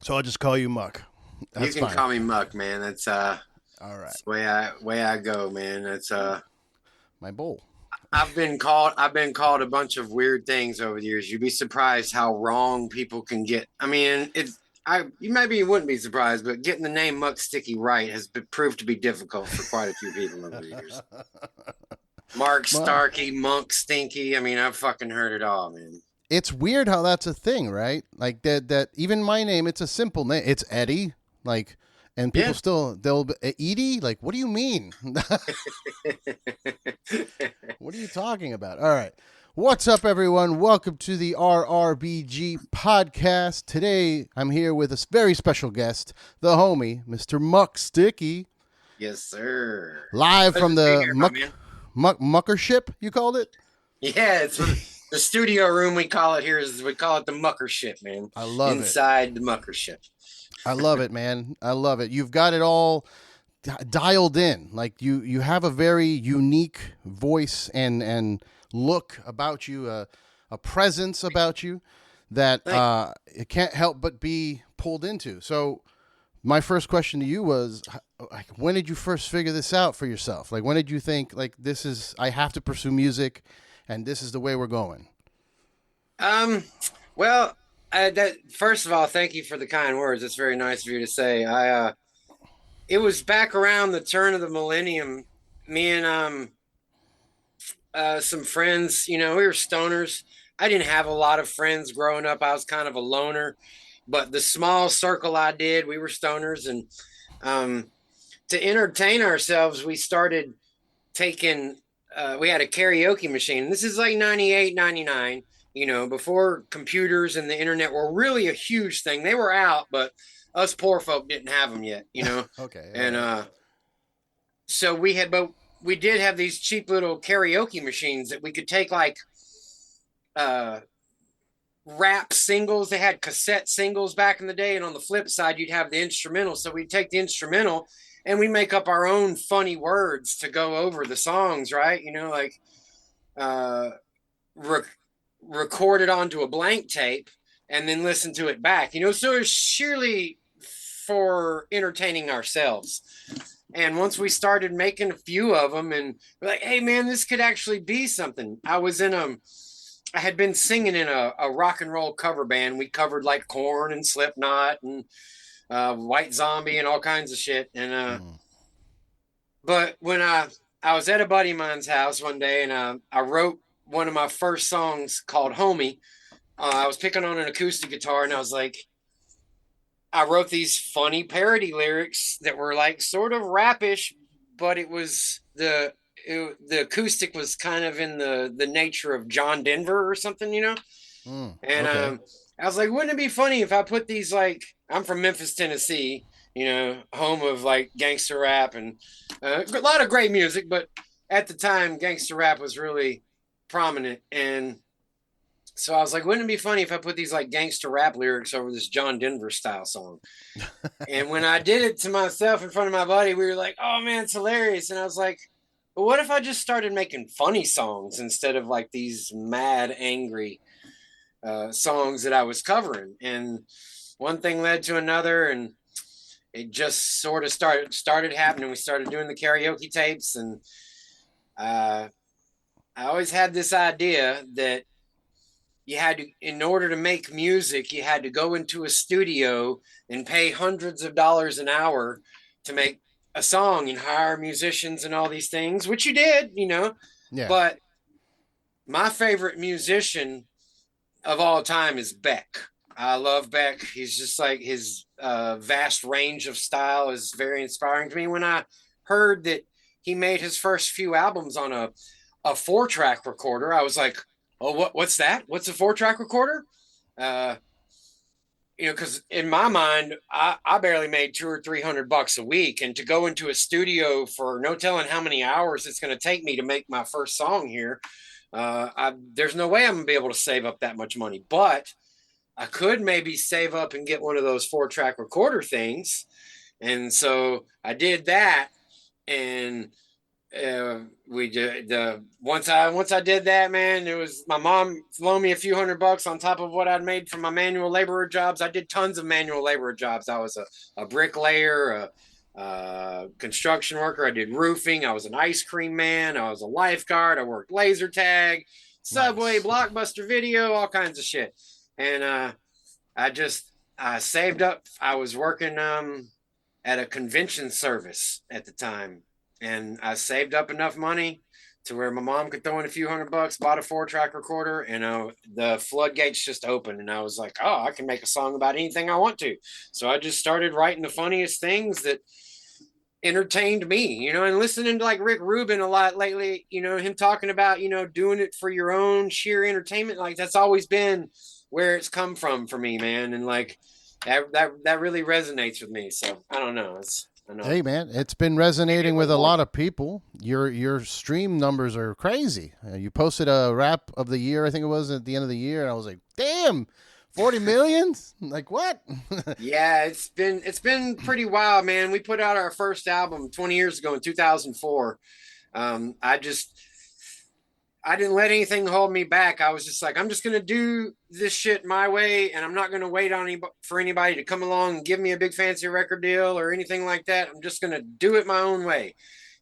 So I'll just call you Muck. You That's can fine. call me Muck, man. That's All right. it's the way I go, man. My bowl. I've been called a bunch of weird things over the years. You'd be surprised how wrong people can get. I mean, it's I you maybe you wouldn't be surprised, but getting the name Muck Sticky right has proved to be difficult for quite a few people over the years. Mark Well, Starkey, Monk Stinky. I mean, I've fucking heard it all, man. it's weird how that's a thing, right? Like that even my name, it's a simple name. It's Eddie. Like and people Yeah. still they'll Edie? Like, what do you mean? What are you talking about? All right. What's up, everyone? Welcome to the RRBG podcast. Today, I'm here with a very special guest, the homie, Mr. Muck Sticky, Yes, sir. live Pleasure from to be the here, my man. Muckership, you called it? Yeah, it's the studio room we call it here is we call it the Muckership, man. I love it. Inside the Muckership. I love it, man. I love it. You've got it all dialed in. Like you have a very unique voice and look about you, a presence about you that Thank it can't help but be pulled into. So my first question to you was, like, when did you first figure this out for yourself? Like, when did you think, like, this is, I have to pursue music, and this is the way we're going? Um, well, that first of all, thank you for the kind words. It's very nice of you to say. It was back around the turn of the millennium. Me and some friends, we were stoners. I didn't have a lot of friends growing up. I was kind of a loner, but the small circle I did, we were stoners, and um, to entertain ourselves, we started taking we had a karaoke machine. This is like 98, 99. Before computers and the internet were really a huge thing. They were out, but us poor folk didn't have them yet. Okay, all And right. so but we did have these cheap little karaoke machines that we could take, like uh rap singles. They had cassette singles back in the day, and on the flip side, you'd have the instrumental. So we'd take the instrumental and we make up our own funny words to go over the songs, right? Like uh, rec- record it onto a blank tape and then listen to it back. So it's surely for entertaining ourselves. And once we started making a few of them, and we're like, hey man, this could actually be something. I had been singing in a rock and roll cover band. We covered like Korn and Slipknot and White Zombie and all kinds of shit. And Mm. but when I was at a buddy of mine's house one day, and I wrote one of my first songs called "Homie." I was picking on an acoustic guitar, and I wrote these funny parody lyrics that were like sort of rapish, but the acoustic was kind of in the nature of John Denver or something. Mm. And Okay. I was like, wouldn't it be funny if I put these, like, I'm from Memphis, Tennessee, home of like gangster rap and a lot of great music, but at the time, gangster rap was really prominent. And so I was like, wouldn't it be funny if I put these like gangster rap lyrics over this John Denver style song? And when I did it to myself in front of my buddy, we were like, oh man, it's hilarious. And I was like, but what if I just started making funny songs instead of like these mad, angry songs that I was covering? And one thing led to another, and it just sort of started happening. We started doing the karaoke tapes, and uh, I always had this idea that in order to make music, you had to go into a studio and pay hundreds of dollars an hour to make a song and hire musicians and all these things, which you did. Yeah. But my favorite musician of all time is Beck. I love Beck. He's just like, his vast range of style is very inspiring to me. When I heard that he made his first few albums on a 4-track recorder, I was like, oh, what's that? What's a 4-track recorder? Uh, because in my mind, I barely made 200 or 300 bucks a week, and to go into a studio for no telling how many hours it's going to take me to make my first song here, there's no way I'm gonna be able to save up that much money. But I could maybe save up and get one of those 4-track recorder things, and so I did that, and we did the once I did that, man. It was my mom loaned me a few $100 on top of what I'd made from my manual laborer jobs. I did tons of manual laborer jobs. I was a bricklayer, a construction worker. I did roofing. I was an ice cream man. I was a lifeguard. I worked laser tag, Subway, Nice. Blockbuster Video, all kinds of shit. And I saved up. I was working at a convention service at the time, and I saved up enough money to where my mom could throw in a few $100, bought a 4-track recorder, and the floodgates just opened. And I was like, oh, I can make a song about anything I want to. So I just started writing the funniest things that entertained me, and listening to like Rick Rubin a lot lately, him talking about, doing it for your own sheer entertainment. Like that's always been where it's come from for me, man. And like that really resonates with me. So I don't know. I know. Hey man, it's been resonating with a lot of people. Your stream numbers are crazy. You posted a rap of the year, I think it was at the end of the year, and I was like, damn, 40 million? Like what? Yeah, it's been pretty wild, man. We put out our first album 20 years ago in 2004. I just I didn't let anything hold me back. I was just like, I'm just gonna do this shit my way, and I'm not gonna wait on for anybody to come along and give me a big fancy record deal or anything like that. I'm just gonna do it my own way.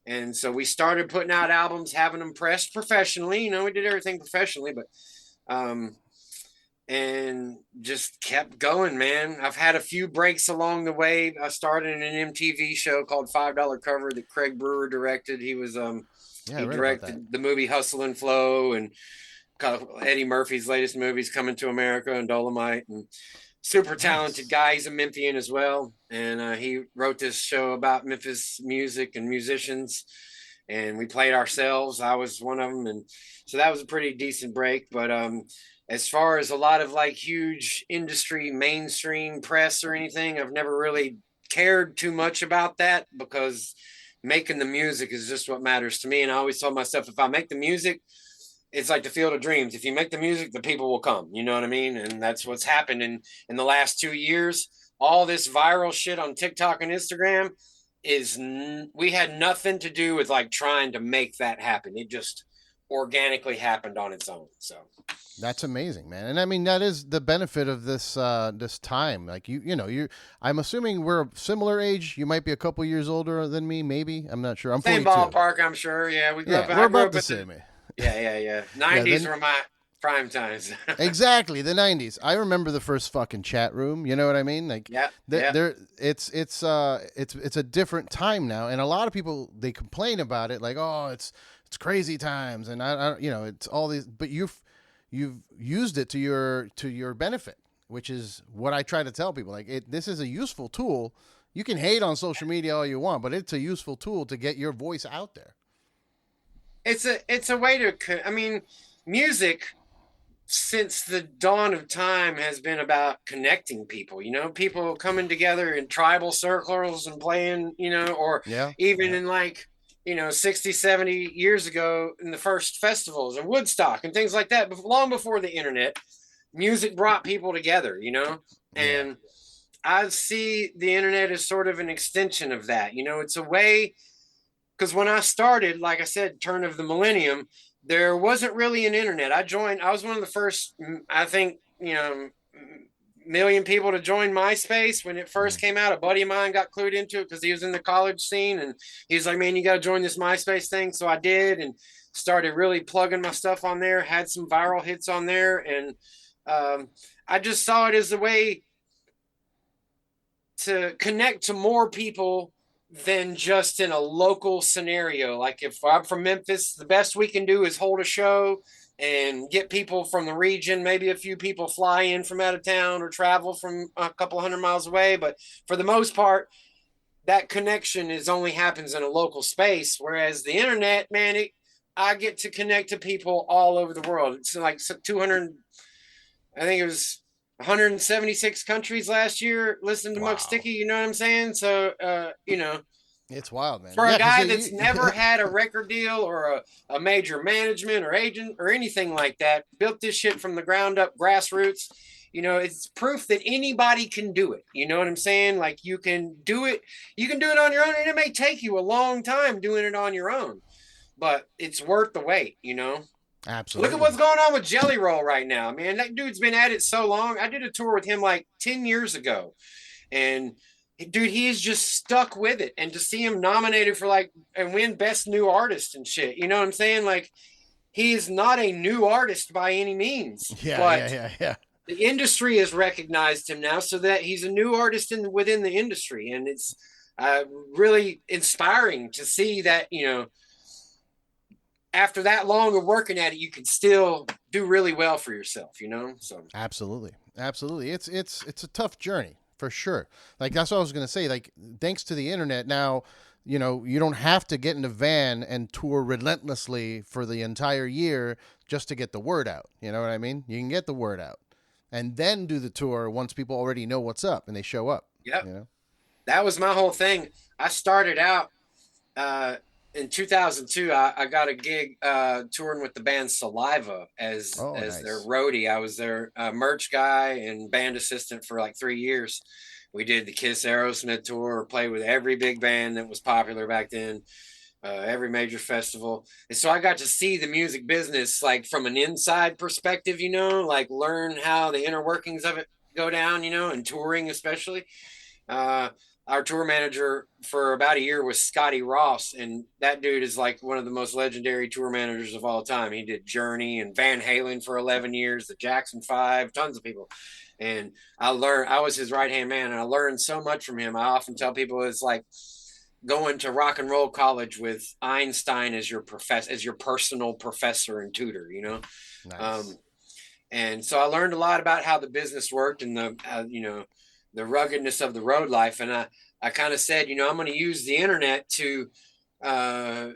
And so we started putting out albums, having them pressed professionally. We did everything professionally, but um, and just kept going, man. I've had a few breaks along the way. I started in an MTV show called $5 Cover that Craig Brewer directed. Yeah, I He read about that. directed the movie Hustle and Flow, and Eddie Murphy's latest movies, Coming to America and Dolomite. And super talented Nice. guy. He's a Memphian as well, and he wrote this show about Memphis music and musicians. And we played ourselves. I was one of them, and so that was a pretty decent break. But as far as a lot of like huge industry mainstream press or anything, I've never really cared too much about that because making the music is just what matters to me. And I always told myself, if I make the music, it's like the field of dreams. If you make the music, the people will come. You know what I mean? And that's what's happened in the last 2 years. All this viral shit on TikTok and Instagram we had nothing to do with like trying to make that happen. It just organically happened on its own. So That's amazing, man. And I mean that is the benefit of this time. Like you I'm assuming we're a similar age. You might be a couple years older than me, maybe. I'm not sure. I'm same 42. ballpark, I'm sure. Yeah, we grew up. Yeah, we're I grew about up the at the same age. yeah. Yeah, 90s then were my prime times. exactly, the 90s. I remember the first fucking chat room, you know what I mean? Like Yeah, yeah. there it's a different time now, and a lot of people they complain about it like, "Oh, it's crazy times." And I it's all these, but you've used it to your benefit, which is what I try to tell people. Like this is a useful tool. You can hate on social media all you want, but it's a useful tool to get your voice out there. It's a way to. I mean, music since the dawn of time has been about connecting people. People coming together in tribal circles and playing. Or Yeah. even Yeah. in like 60, 70 years ago in the first festivals and Woodstock and things like that. But long before the internet, music brought people together. Yeah. And I see the internet as sort of an extension of that. It's a way, because when I started, like I said, turn of the millennium, there wasn't really an internet. I was one of the first, I think, million people to join MySpace when it first Mhm. came out. A buddy of mine got clued into it because he was in the college scene, and he was like, "Man, you got to join this MySpace thing." So I did, and started really plugging my stuff on there. Had some viral hits on there, and I just saw it as a way to connect to more people than just in a local scenario. Like if I'm from Memphis, the best we can do is hold a show and get people from the region. Maybe a few people fly in from out of town or travel from a couple hundred miles away. But for the most part, that connection is only happens in a local space. Whereas the internet, man, I get to connect to people all over the world. It's like 200, I think it was 176 countries last year listening to Muck Wow. Sticky. You know what I'm saying? So, It's wild, man. for a Yeah, because guy you that's never had a record deal or a major management or agent or anything like that, built this shit from the ground up, grassroots. It's proof that anybody can do it. You know what I'm saying? Like you can do it on your own, and it may take you a long time doing it on your own. but it's worth the wait, you know. Look at Absolutely. what's going on with Jelly Roll right now, man. That dude's been at it so long. I did a tour with him like 10 years ago. And dude, he is just stuck with it. And to see him nominated for like and win best new artist and shit, you know what I'm saying? Like, he is not a new artist by any means, Yeah, but yeah, yeah, yeah. the industry has recognized him now, so that he's a new artist within the industry. And it's really inspiring to see that, you know, after that long of working at it, you can still do really well for yourself, you know? So, Absolutely. Absolutely. It's a tough journey for sure. Like that's what I was going to say. Like thanks to the internet now, you know, you don't have to get in a van and tour relentlessly for the entire year just to get the word out. You know what I mean? You can get the word out and then do the tour once people already know what's up and they show up, yep, you know? that was my whole thing. I started out uh, in 2002. I got a gig touring with the band Saliva Oh, as their nice. roadie. I was their merch guy and band assistant for like 3 years. We did the Kiss Aerosmith tour, played with every big band that was popular back then, every major festival. And so I got to see the music business like from an inside perspective, you know, like learn how the inner workings of it go down, you know, and touring especially. Uh, our tour manager for about a year was Scotty Ross, and that dude is like one of the most legendary tour managers of all time. He did Journey and Van Halen for 11 years, the Jackson 5, tons of people. And I was his right hand man, and I learned so much from him. I often tell people it's like going to rock and roll college with Einstein as your professor, as your personal professor and tutor, you know? Um, Nice. and so I learned a lot about how the business worked and the, you know, the ruggedness of the road life. And I kind of said, you know, I'm going to use the internet to uh,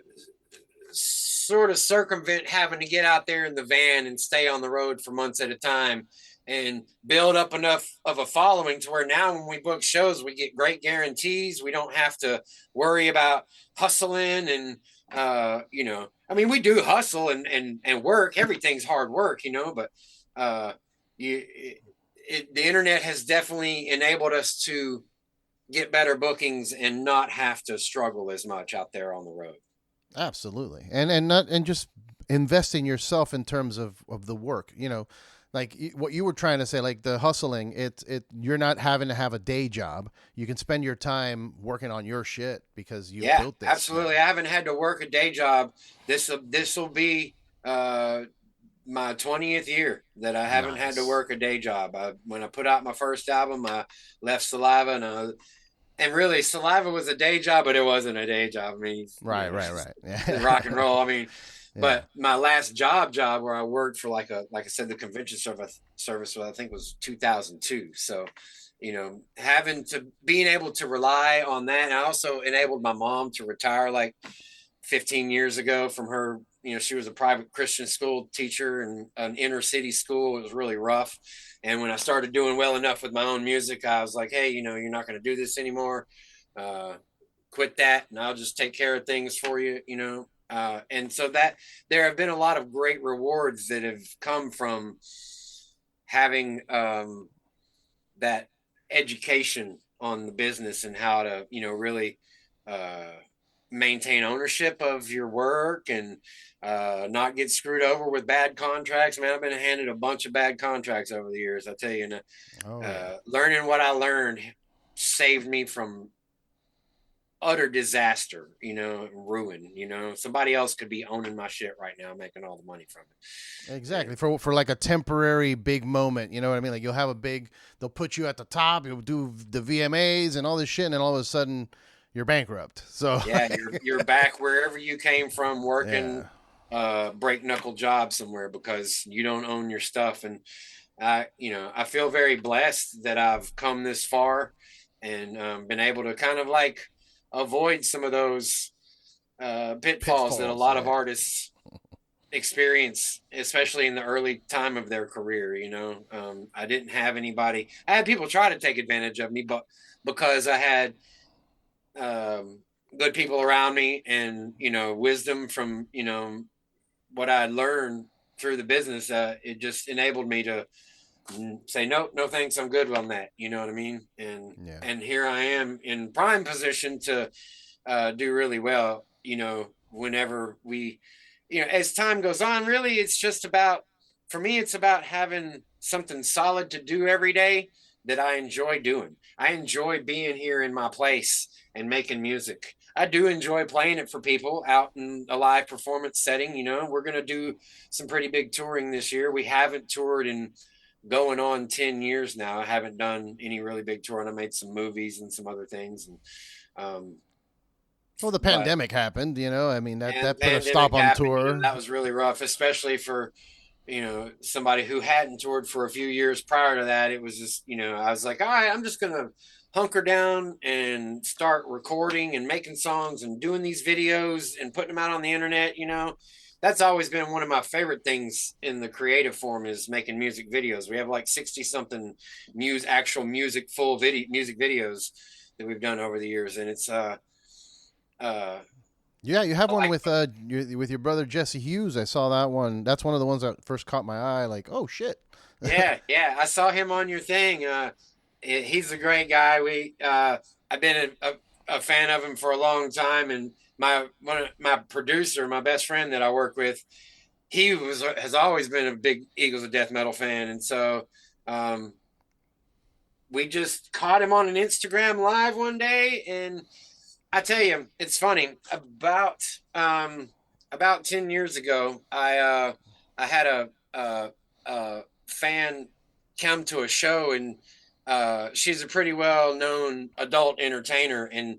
sort of circumvent having to get out there in the van and stay on the road for months at a time and build up enough of a following to where now when we book shows, we get great guarantees. We don't have to worry about hustling and, you know, I mean, we do hustle and work. Everything's hard work, you know, but uh, you, the internet has definitely enabled us to get better bookings and not have to struggle as much out there on the road. Absolutely. And not and just invest in yourself in terms of the work, you know, like what you were trying to say, like the hustling, you're not having to have a day job. You can spend your time working on your shit because you've Yeah, built this absolutely. now. I haven't had to work a day job. This will be uh, my 20th year that I haven't had to Nice. work a day job. When I put out my first album, I left Saliva, and really Saliva was a day job, but it wasn't a day job. I mean, you Right, know, right, right. rock and Yeah. roll. I mean, Yeah. but my last job where I worked for like I said, the convention service I think was 2002. So, you know, having to being able to rely on that, and I also enabled my mom to retire like 15 years ago from her. You know, she was a private Christian school teacher in an inner city school. It was really rough. And when I started doing well enough with my own music, I was like, hey, you know, you're not going to do this anymore. Uh, Quit that, and I'll just take care of things for you, you know. And so that there have been a lot of great rewards that have come from having that education on the business and how to, you know, really uh, maintain ownership of your work and not get screwed over with bad contracts. Man, I've been handed a bunch of bad contracts over the years. I tell you, and Oh yeah. learning what I learned saved me from utter disaster, you know, ruin. You know, somebody else could be owning my shit right now, making all the money from it. Exactly. For like a temporary big moment, you know what I mean? Like you'll have a big they'll put you at the top, you'll do the VMAs and all this shit and then all of a sudden you're bankrupt. So Yeah, you're back wherever you came from, working yeah. break knuckle job somewhere because you don't own your stuff. And you know, I feel very blessed that I've come this far and been able to kind of like avoid some of those pitfalls that a Pitfalls, lot of yeah. artists experience, especially in the early time of their career. You know, I didn't have anybody. I had people try to take advantage of me, but because I had um, good people around me and, you know, wisdom from, you know, what I learned through the business, it just enabled me to say no, no thanks, I'm good on that. You know what I mean? Yeah. And here I am in prime position to do really well. You know, whenever we, as time goes on, really, it's just about, for me, it's about having something solid to do every day that I enjoy doing. I enjoy being here in my place and making music. I do enjoy playing it for people out in a live performance setting. We're going to do some pretty big touring this year. We haven't toured in going on 10 years now. I haven't done any really big touring. I made some movies and some other things. Um, Well, the but pandemic happened, I mean, and the that put a pandemic stop on happened, tour. that was really rough, especially for, somebody who hadn't toured for a few years prior to that. It was just, I was like, all right, I'm just going to hunker down and start recording and making songs and doing these videos and putting them out on the internet. That's always been one of my favorite things in the creative form, is making music videos. We have like 60 something actual music, full video music videos that we've done over the years. And it's, uh, Yeah, you have one like, with with your brother Jesse Hughes. I saw that one. That's one of the ones that first caught my eye. Like, oh shit. yeah, I saw him on your thing. He's a great guy. I've been a fan of him for a long time, and my producer, my best friend that I work with, has always been a big Eagles of Death Metal fan, and so we just caught him on an Instagram live one day, and I tell you, it's funny. About 10 years ago, I had a fan come to a show, and she's a pretty well known adult entertainer, and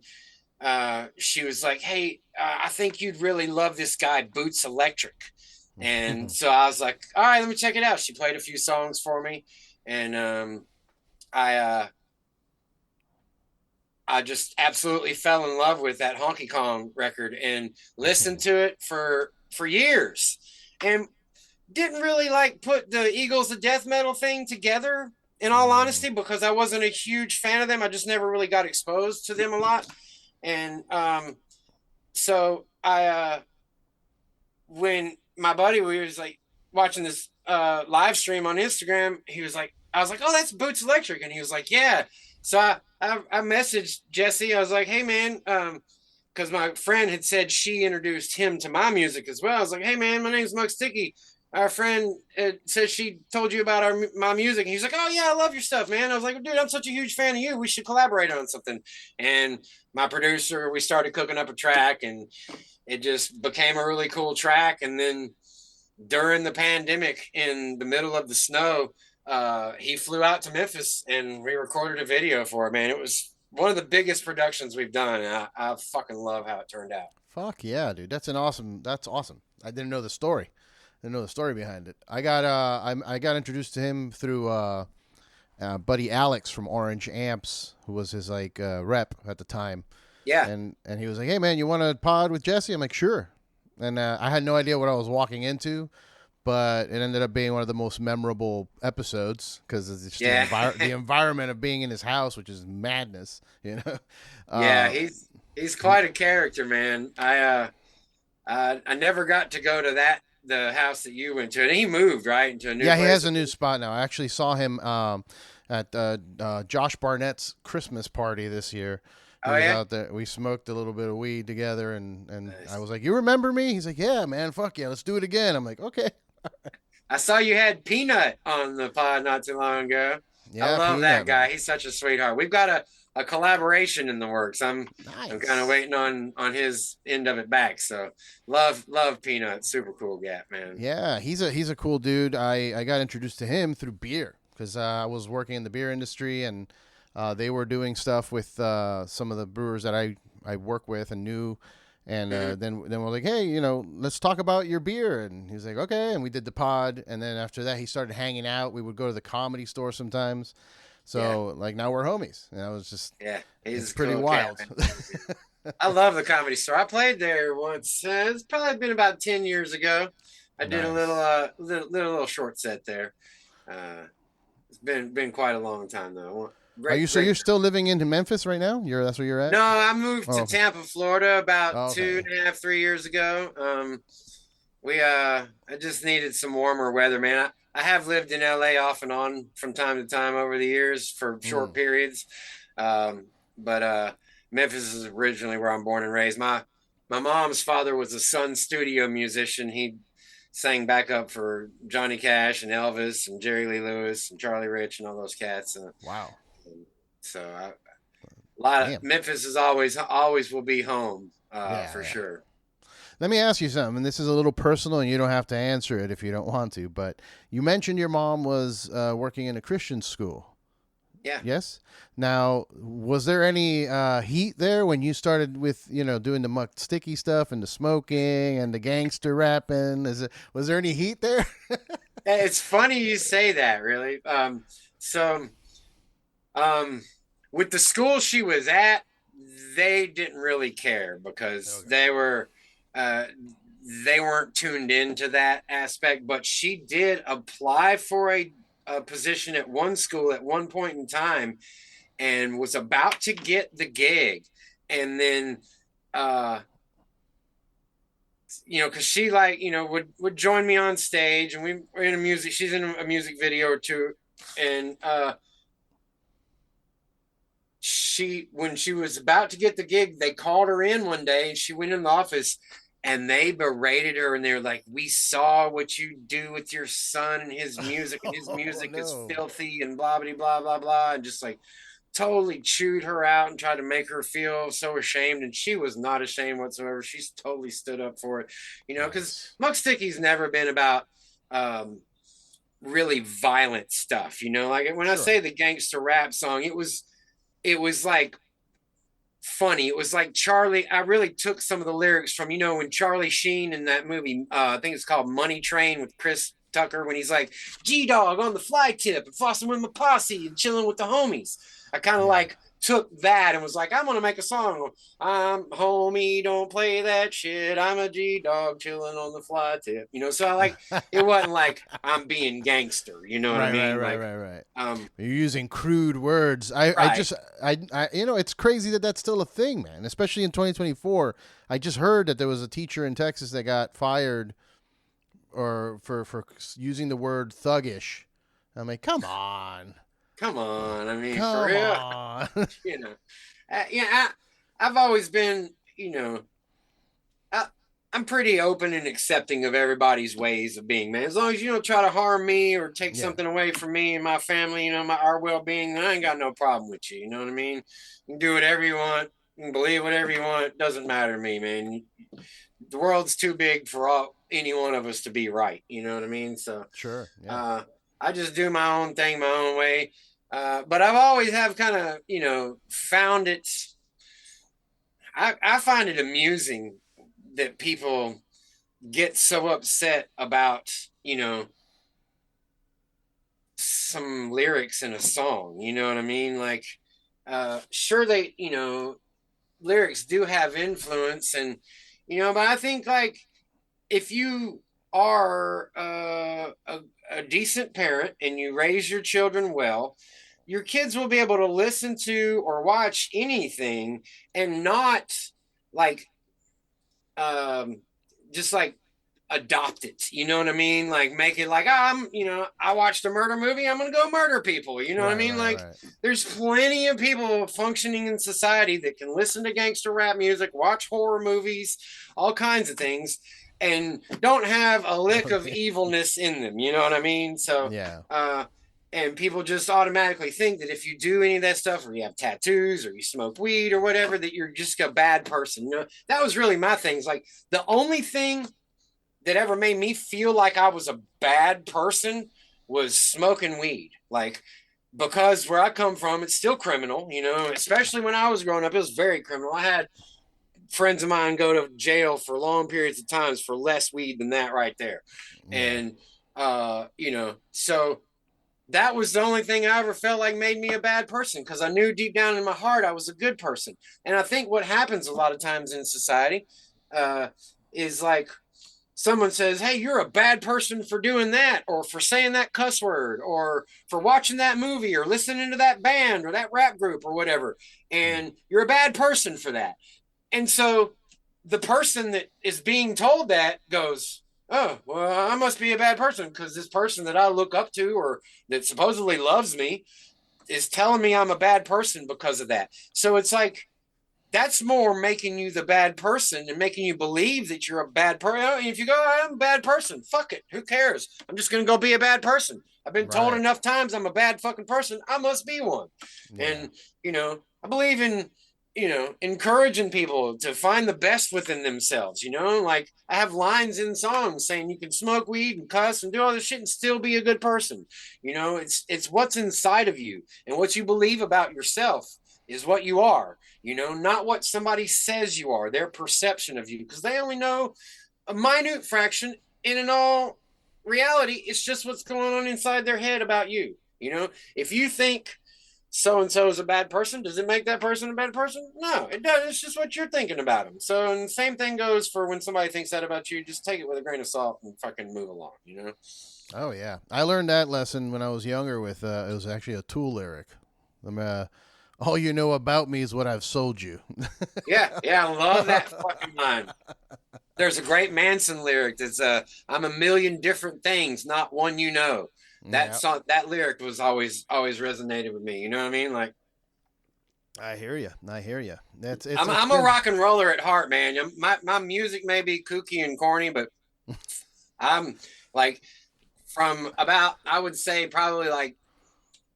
she was like, "Hey, I think you'd really love this guy, Boots Electric." And so I was like, "All right, let me check it out." She played a few songs for me, and I uh, I just absolutely fell in love with that Honky Kong record and listened to it for years, and didn't really like put the Eagles of Death Metal thing together, in all honesty, because I wasn't a huge fan of them. I just never really got exposed to them a lot. And so when my buddy, we was like watching this live stream on Instagram, I was like, "Oh, that's Boots Electric," and he was like, "Yeah." So I messaged Jesse. I was like, "Hey man," because my friend had said she introduced him to my music as well. I was like, "Hey man, my name's Muck Sticky. Our friend says she told you about my music." And he's like, "Oh yeah, I love your stuff, man." I was like, "Dude, I'm such a huge fan of you. We should collaborate on something." And my producer, we started cooking up a track, and it just became a really cool track. And then during the pandemic, in the middle of the snow, he flew out to Memphis, and we recorded a video for it. Man, it was one of the biggest productions we've done. And I fucking love how it turned out. Fuck yeah, dude. That's awesome. I didn't know the story. Didn't know the story behind it. I got introduced to him through buddy Alex from Orange Amps, who was his like rep at the time. Yeah. And he was like, "Hey man, you want to pod with Jesse?" I'm like, "Sure." And I had no idea what I was walking into, but it ended up being one of the most memorable episodes because it's just the environment of being in his house, which is madness, you know. Yeah, he's quite a character, man. I never got to go to the house that you went to, and he moved right into a new. Yeah, place. he has a new spot now. I actually saw him at Josh Barnett's Christmas party this year. He was out there. We smoked a little bit of weed together, and nice. I was like, "You remember me?" He's like, "Yeah, man, fuck yeah, let's do it again." I'm like, "Okay." I saw you had Peanut on the pod not too long ago. Yeah, I love Peanut, that guy. Man. He's such a sweetheart. We've got a collaboration in the works. I'm kind of waiting on his end of it back. So love Peanut. Super cool gap, man. Yeah, he's a cool dude. I got introduced to him through beer because I was working in the beer industry, and they were doing stuff with some of the brewers that I work with and knew. And then we're like, "Hey, let's talk about your beer." And he's like, "Okay." And we did the pod. And then after that, he started hanging out. We would go to the comedy store sometimes. So like now we're homies. And I was just he's pretty cool wild. I love the comedy store. I played there once. It's probably been about 10 years ago. I did a little short set there. It's been quite a long time though. So you're still living in Memphis right now? That's where you're at? No, I moved to Tampa, Florida about 2.5, 3 years ago. I just needed some warmer weather, man. I have lived in LA off and on from time to time over the years for short periods. But Memphis is originally where I'm born and raised. My my mom's father was a Sun studio musician. He sang backup for Johnny Cash and Elvis and Jerry Lee Lewis and Charlie Rich and all those cats. Wow. So a lot of Damn. Memphis is always will be home Yeah, for yeah. sure. Let me ask you something. And this is a little personal, and you don't have to answer it if you don't want to. But you mentioned your mom was working in a Christian school. Yeah. Yes. Now, was there any heat there when you started with doing the Muck Sticky stuff and the smoking and the gangster rapping? Was there any heat there? It's funny you say that, really. So um, with the school she was at, they didn't really care because Okay. uh, they weren't tuned into that aspect. But she did apply for a position at one school at one point in time, and was about to get the gig, and then because she would join me on stage, and we were in a music. She's in a music video or two, and when she was about to get the gig, they called her in one day, and she went in the office, and they berated her, and they're like, "We saw what you do with your son and his music, and his Oh music is no. filthy and blah blah blah blah blah," and just like totally chewed her out and tried to make her feel so ashamed, and she was not ashamed whatsoever. She's totally stood up for it, because Nice. Muck Sticky's never been about um, really violent stuff. Like when I Sure. say the gangster rap song, it was like funny. It was like Charlie. I really took some of the lyrics from when Charlie Sheen in that movie. I think it's called Money Train with Chris Tucker, when he's like G Dog on the fly tip and flossing with my posse and chilling with the homies. I kind of Yeah. like took that and was like, I'm gonna make a song. I'm homie, don't play that shit. I'm a G Dog chilling on the fly tip. So I like it wasn't like I'm being gangster. You know what I Right, right, mean? right, Like, right, right. um, You're using crude words. I right. just, it's crazy that that's still a thing, man. Especially in 2024. I just heard that there was a teacher in Texas that got fired, or for using the word thuggish. I'm like, come on, Come on. I mean, for come real. on. you know, I've always been, I, I'm pretty open and accepting of everybody's ways of being, man. As long as you don't try to harm me or take Yeah, something away from me and my family, our well being, I ain't got no problem with you. You know what I mean? You can do whatever you want, you can believe whatever you want. It doesn't matter to me, man. The world's too big for any one of us to be right. You know what I mean? So, sure, yeah, uh, I just do my own thing, my own way. But I've always have kind of, found it. I find it amusing that people get so upset about, some lyrics in a song. You know what I mean? Like, sure, lyrics do have influence, and, but I think, like, if you are a decent parent and you raise your children well, your kids will be able to listen to or watch anything and not like um, just like adopt it. You know what I mean? Like make it like I watched a murder movie. I'm gonna go murder people. You know what I right, mean? right, Like right. there's plenty of people functioning in society that can listen to gangster rap music, watch horror movies, all kinds of things, and don't have a lick of Okay. evilness in them. You know what I mean? So Yeah, uh and people just automatically think that if you do any of that stuff, or you have tattoos, or you smoke weed, or whatever, that you're just a bad person. That was really my thing. It's like the only thing that ever made me feel like I was a bad person was smoking weed. Like, because where I come from, it's still criminal, especially when I was growing up, it was very criminal. I had friends of mine go to jail for long periods of times for less weed than that right there. yeah, And, so that was the only thing I ever felt like made me a bad person, because I knew deep down in my heart I was a good person. And I think what happens a lot of times in society uh, is like someone says, "Hey, you're a bad person for doing that, or for saying that cuss word, or for watching that movie, or listening to that band or that rap group or whatever. yeah. And you're a bad person for that." And so the person that is being told that goes, "Oh, well, I must be a bad person because this person that I look up to, or that supposedly loves me, is telling me I'm a bad person because of that." So it's like that's more making you the bad person and making you believe that you're a bad person. If you go, I'm a bad person, fuck it. Who cares? I'm just going to go be a bad person. I've been told Right. enough times I'm a bad fucking person. I must be one. Yeah. And, I believe in, encouraging people to find the best within themselves. Like I have lines in songs saying you can smoke weed and cuss and do all this shit and still be a good person. It's what's inside of you and what you believe about yourself is what you are, not what somebody says you are, their perception of you, because they only know a minute fraction. In all reality, it's just what's going on inside their head about you. If you think so and so is a bad person, does it make that person a bad person? No, it doesn't. It's just what you're thinking about them. So, and the same thing goes for when somebody thinks that about you. Just take it with a grain of salt and fucking move along. Oh yeah, I learned that lesson when I was younger. With it was actually a Tool lyric. All you know about me is what I've sold you. Yeah, I love that fucking line. There's a great Manson lyric that's I'm a million different things, not one you know. That Yeah, song, that lyric was always resonated with me. You know what I mean? Like I hear you. I hear you. It's I'm a good. rock and roller at heart, man. My music may be kooky and corny, but I'm like from about, I would say probably like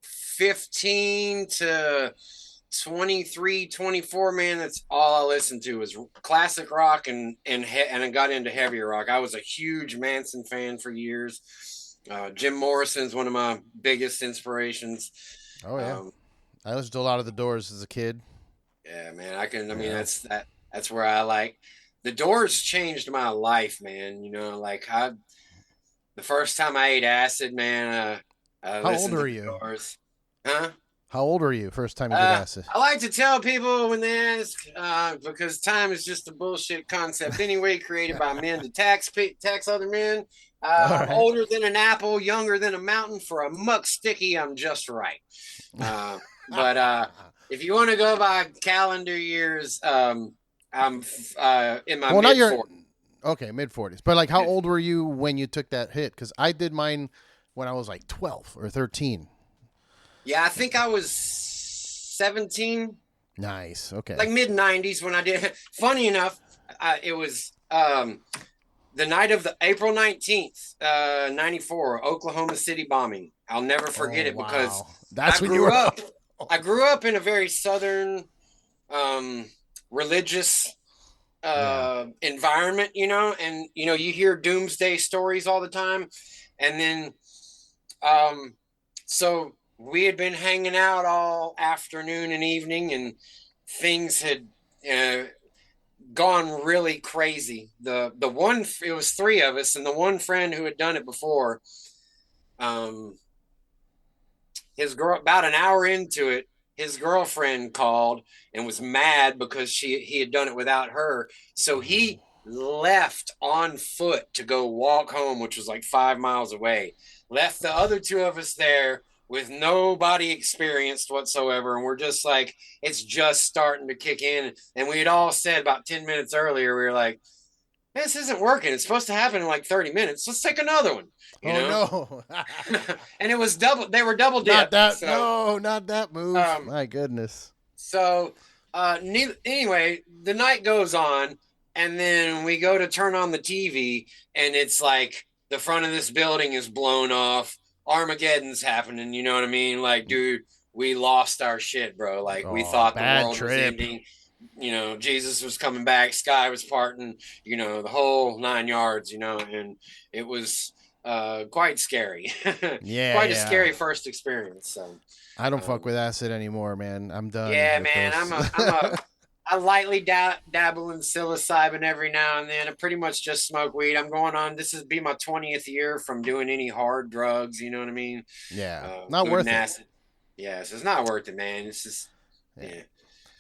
15 to 23, 24, man, that's all I listened to was classic rock and I got into heavier rock. I was a huge Manson fan for years. Jim Morrison's one of my biggest inspirations. Oh yeah, Um, I listened to a lot of the Doors as a kid. yeah, man, I mean, Yeah. that's where I like the Doors changed my life, man. The first time I ate acid, man, I How old listened to are the you? Doors. Huh? How old are you? First time you did acid? I like to tell people when they ask, because time is just a bullshit concept anyway, created by men to tax other men. All I'm right. older than an apple, younger than a mountain. For a Muck Sticky, I'm just right. But if you want to go by calendar years, I'm in my Well, now mid you're 40s. okay, mid 40s. But like, how old were you when you took that hit? Because I did mine when I was like 12 or 13. Yeah, I think I was 17, Nice. Okay. like mid 90s when I did. Funny enough, it was the night of the April 19th, 94, Oklahoma City bombing. I'll never Oh forget it because wow, I that's when you grew were. up. I grew up in a very southern um, religious Yeah. environment, and you hear doomsday stories all the time, and then um, so we had been hanging out all afternoon and evening, and things had uh, gone really crazy. The one, it was three of us, and the one friend who had done it before, um, his girl, about an hour into it, his girlfriend called and was mad because he had done it without her. So he left on foot to go walk home, which was like 5 miles away. Left the other two of us there with nobody experienced whatsoever. And we're just like, it's just starting to kick in. And we had all said about 10 minutes earlier, we were like, this isn't working. It's supposed to happen in like 30 minutes. Let's take another one, you Oh know? no. And it was double, they were double Not dip. that. So, No, not that move. um, My goodness. so anyway, the night goes on, and then we go to turn on the TV, and it's like the front of this building is blown off. Armageddon's happening. You know what I mean? Like, dude, we lost our shit, bro. Like, we Oh, thought the bad world was trip. ending. Jesus was coming back, sky was parting, the whole 9 yards, and it was quite scary. Yeah, Quite a yeah. scary first experience. So, I don't fuck um, with acid anymore, man. I'm done yeah, with man, those. I lightly dabble in psilocybin every now and then. I pretty much just smoke weed. I'm going on. This is be my 20th year from doing any hard drugs. You know what I mean? Yeah, not Good and worth it. acid. Yeah, so it's not worth it, man. It's just Yeah. yeah.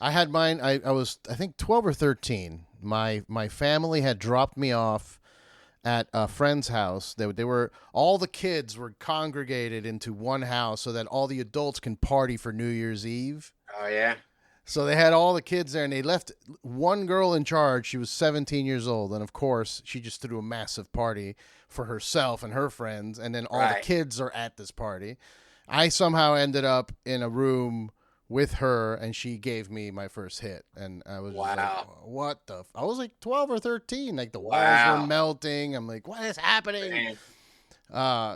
I had mine. I was I think 12 or 13. My family had dropped me off at a friend's house. They were all the kids were congregated into one house so that all the adults can party for New Year's Eve. Oh yeah. So they had all the kids there, and they left one girl in charge. She was 17 years old, and of course, she just threw a massive party for herself and her friends, and then all the Right. kids are at this party. I somehow ended up in a room with her, and she gave me my first hit, and I was just like, Wow. what the I was like 12 or 13, like the walls were Wow. melting. I'm like, what is happening? Man.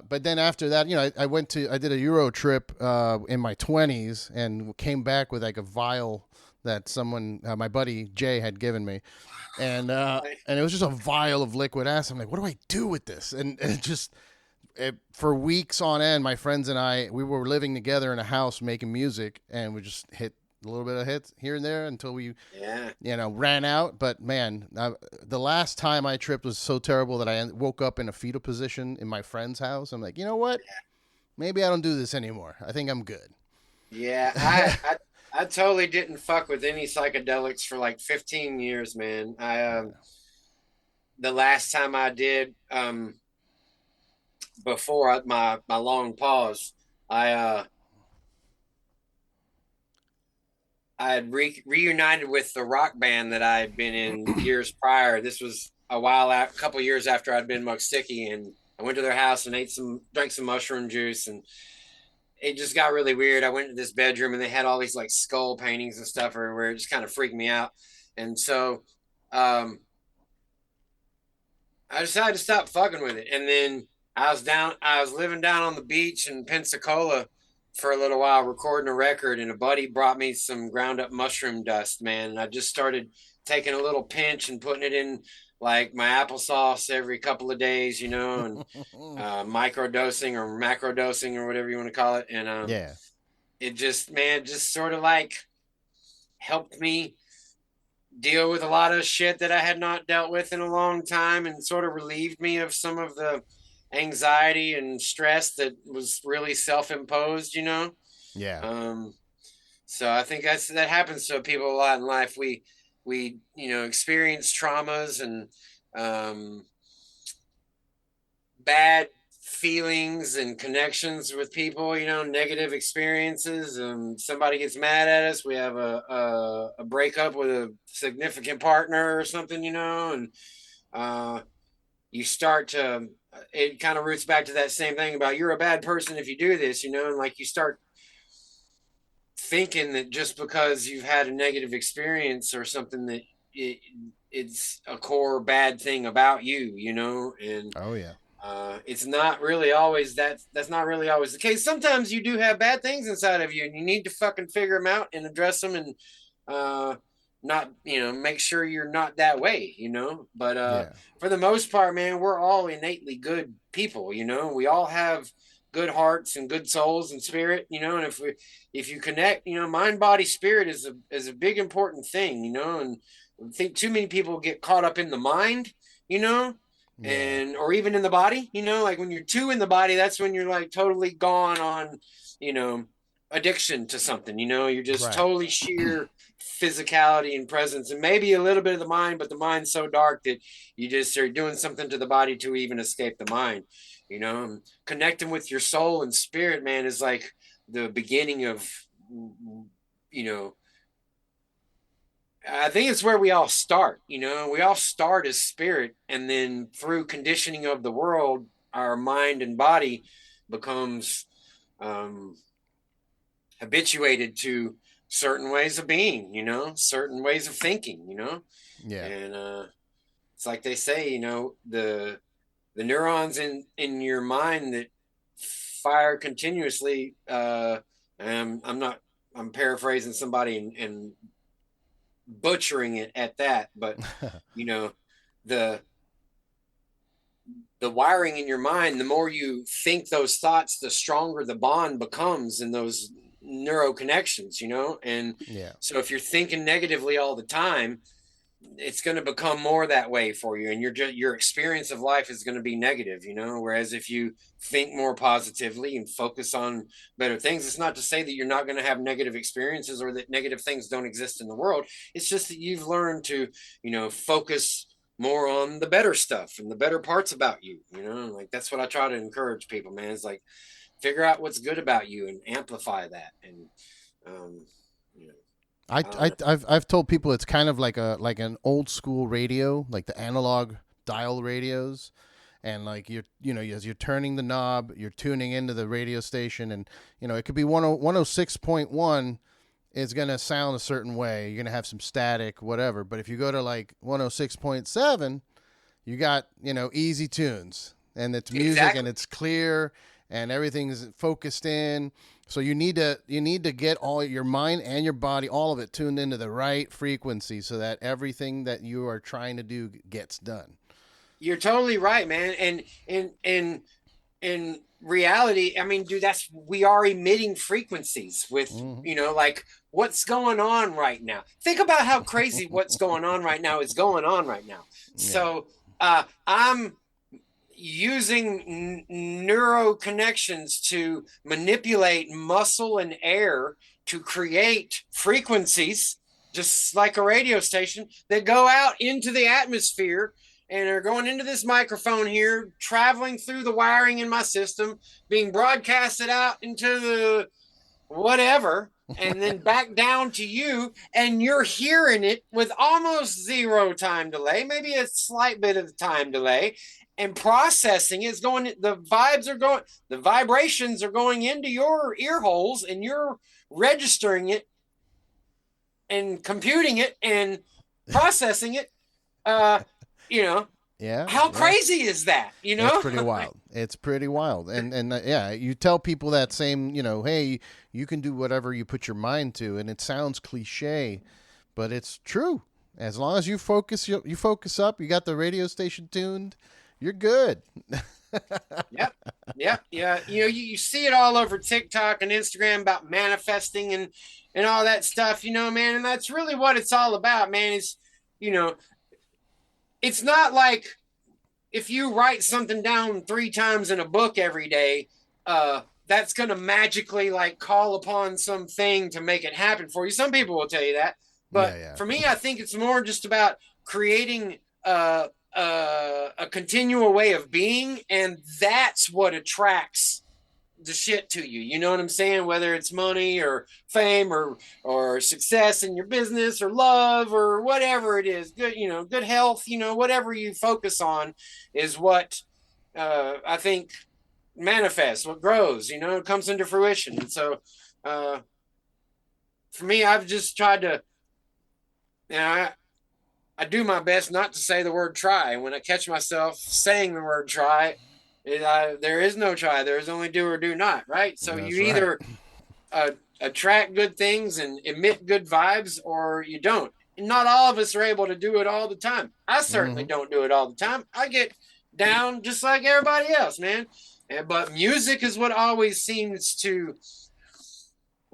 But then after that, I did a Euro trip in my 20s and came back with like a vial that someone, my buddy Jay, had given me, and it was just a vial of liquid acid. I'm like, what do I do with this? And it just for weeks on end, my friends and I, we were living together in a house making music, and we just hit a little bit of hits here and there until we, Yeah. ran out. But man, the last time I tripped was so terrible that I woke up in a fetal position in my friend's house. I'm like, you know what? Maybe I don't do this anymore. I think I'm good. Yeah. I totally didn't fuck with any psychedelics for like 15 years, man. The last time I did, before my long pause, I I had reunited with the rock band that I had been in years prior. This was a couple years after I'd been Muck Sticky, and I went to their house and drank some mushroom juice, and it just got really weird. I went to this bedroom and they had all these like skull paintings and stuff everywhere. It just kind of freaked me out, and so um, I decided to stop fucking with it. And then I was living down on the beach in Pensacola for a little while recording a record, and a buddy brought me some ground up mushroom dust, man. And I just started taking a little pinch and putting it in like my applesauce every couple of days, and micro dosing or macro dosing or whatever you want to call it. And Yeah. it just, man, just sort of like helped me deal with a lot of shit that I had not dealt with in a long time, and sort of relieved me of some of the anxiety and stress that was really self-imposed. Yeah. Um, so I think that happens to people a lot in life. We experience traumas and um, bad feelings and connections with people, negative experiences. Somebody gets mad at us. We have a breakup with a significant partner or something, and uh, you start to, it kind of roots back to that same thing about you're a bad person if you do this, and like you start thinking that just because you've had a negative experience or something that it's a core bad thing about you, and Oh yeah. it's not really always that's not really always the case. Sometimes you do have bad things inside of you, and you need to fucking figure them out and address them, and uh, not make sure you're not that way. But Yeah. for the most part, man, we're all innately good people. We all have good hearts and good souls and spirit. And if you connect, mind, body, spirit is a big important thing. And I think too many people get caught up in the mind. You know, Yeah. and or even in the body, like when you're too in the body, that's when you're like totally gone on, you know addiction to something. You're just Right. totally sheer physicality and presence, and maybe a little bit of the mind, but the mind's so dark that you just are doing something to the body to even escape the mind. Connecting with your soul and spirit, man, is like the beginning of, you know I think it's where we all start. We all start as spirit, and then through conditioning of the world, our mind and body becomes um, habituated to certain ways of being, certain ways of thinking, Yeah. and it's like they say, the neurons in your mind that fire continuously. I'm paraphrasing somebody and butchering it at that, but you know the the wiring in your mind, the more you think those thoughts, the stronger the bond becomes in those neuro connections, and Yeah. so if you're thinking negatively all the time, it's going to become more that way for you, and your experience of life is going to be negative, whereas if you think more positively and focus on better things, it's not to say that you're not going to have negative experiences or that negative things don't exist in the world. It's just that you've learned to focus more on the better stuff and the better parts about you. Like that's what I try to encourage people, man. It's like figure out what's good about you and amplify that. And um you know I, I don't I know. I've told people it's kind of like an old school radio, like the analog dial radios, and like as you're turning the knob, you're tuning into the radio station, and it could be 106.1, it's going to sound a certain way. You're going to have some static, whatever. But if you go to like 106.7, you got, easy tunes, and it's music and Exactly. it's clear and everything's focused in. So you need to get all your mind and your body, all of it tuned into the right frequency so that everything that you are trying to do gets done. You're totally right, man. And in reality, I mean, dude, we are emitting frequencies with, Mm-hmm. like what's going on right now. Think about how crazy what's going on right now is going on right now. Yeah. So I'm using neuro connections to manipulate muscle and air to create frequencies, just like a radio station, that go out into the atmosphere and are going into this microphone here, traveling through the wiring in my system, being broadcasted out into the whatever, and then back down to you, and you're hearing it with almost zero time delay, maybe a slight bit of time delay, and processing is going, the vibrations are going into your ear holes, and you're registering it and computing it and processing it. Uh, you know, Yeah, how yeah. crazy is that? It's pretty wild. It's pretty wild. And yeah, you tell people that same, hey, you can do whatever you put your mind to, and it sounds cliche, but it's true. As long as you focus up, you got the radio station tuned, you're good. Yep. Yep. Yeah. You see it all over TikTok and Instagram about manifesting and all that stuff, man. And that's really what it's all about, man. You know, it's not like if you write something down 3 times in a book every day, that's going to magically like call upon something to make it happen for you. Some people will tell you that. Yeah, But yeah. for me, I think it's more just about creating a continual way of being. And that's what attracts the shit to you. You know what I'm saying? Whether it's money or fame or success in your business or love or whatever it is, good health, whatever you focus on is what I think manifests, what grows, comes into fruition. And so uh, for me, I've just tried to, you know, I do my best not to say the word try. When I catch myself saying the word try, there is no try. There is only do or do not, right? So you That's right. either uh, attract good things and emit good vibes, or you don't. And not all of us are able to do it all the time. I certainly Hmm. don't do it all the time. I get down just like everybody else, man. But music is what always seems to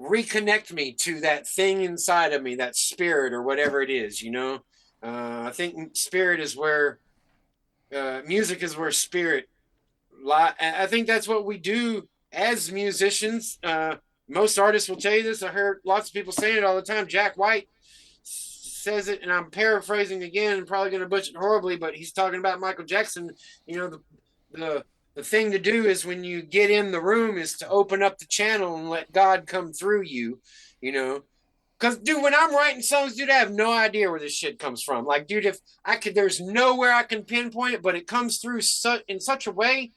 reconnect me to that thing inside of me, that spirit or whatever it is, I think spirit is where music is where spirit I think that's what we do as musicians. Most artists will tell you this. I heard lots of people saying it all the time. Jack White says it, and I'm paraphrasing again and probably going to butcher it horribly, but he's talking about Michael Jackson. The the thing to do is when you get in the room is to open up the channel and let God come through you, you know. Because, dude, when I'm writing songs, dude, I have no idea where this shit comes from. Like, dude, if I could, there's nowhere I can pinpoint it, but it comes through in such a way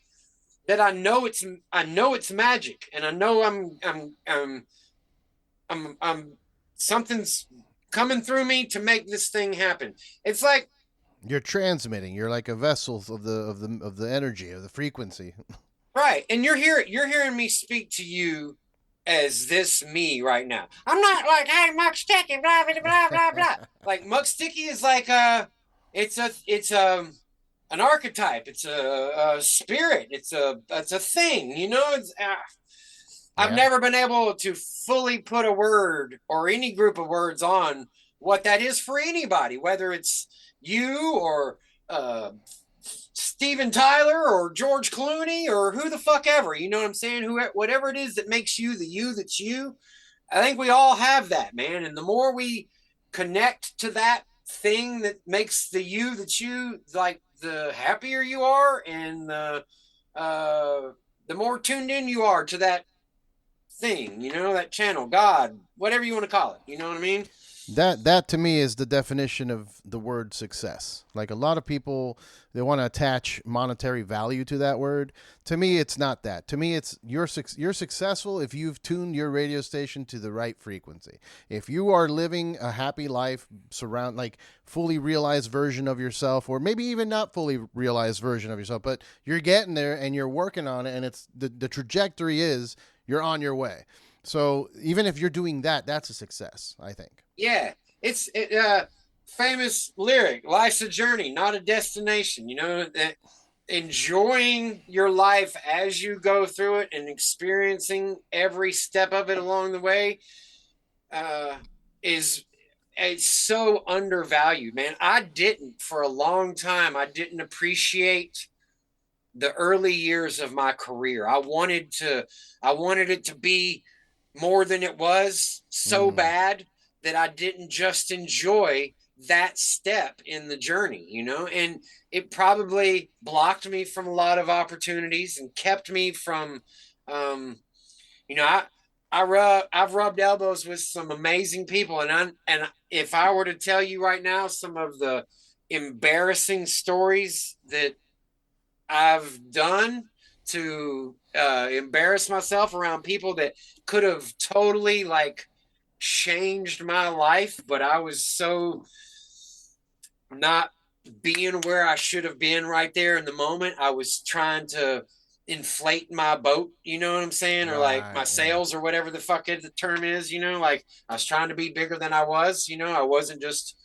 that I know it's magic, and I know I'm something's coming through me to make this thing happen. It's like, You're transmitting. You're like a vessel of the energy of the frequency. right, and you're hearing me speak to you as this me right now. I'm not like, hey, Muck Sticky, blah blah blah blah blah. Like Muck Sticky is like it's an archetype. It's a spirit. It's a thing. I've Yeah. never been able to fully put a word or any group of words on what that is for anybody, whether it's you or Steven Tyler or George Clooney or who the fuck ever. You know what I'm saying? Whatever it is that makes you the you that's you. I think we all have that, man. And the more we connect to that thing that makes the you that you, like, the happier you are, and the more tuned in you are to that thing, that channel, God, whatever you want to call it. You know what I mean? That to me is the definition of the word success. Like a lot of people, they want to attach monetary value to that word. To me, it's not that. To me, it's you're successful if you've tuned your radio station to the right frequency. If you are living a happy life, surround like fully realized version of yourself, or maybe even not fully realized version of yourself, but you're getting there and you're working on it, and it's the trajectory is you're on your way. So even if you're doing that, that's a success, I think. Yeah, it's famous lyric, life's a journey, not a destination. You know, that enjoying your life as you go through it and experiencing every step of it along the way uh, is it's so undervalued, man. I didn't for a long time. I didn't appreciate the early years of my career. I wanted it to be more than it was so Mm. bad that I didn't just enjoy that step in the journey, you know, and it probably blocked me from a lot of opportunities and kept me from, um, you know, I've rubbed elbows with some amazing people, and if I were to tell you right now some of the embarrassing stories that I've done to embarrass myself around people that could have totally like changed my life, but I was so not being where I should have been right there in the moment. I was trying to inflate my boat, you know what I'm saying? Or like my Right. Yeah. sails or whatever the fuck the term is, you know, like I was trying to be bigger than I was, you know, I wasn't just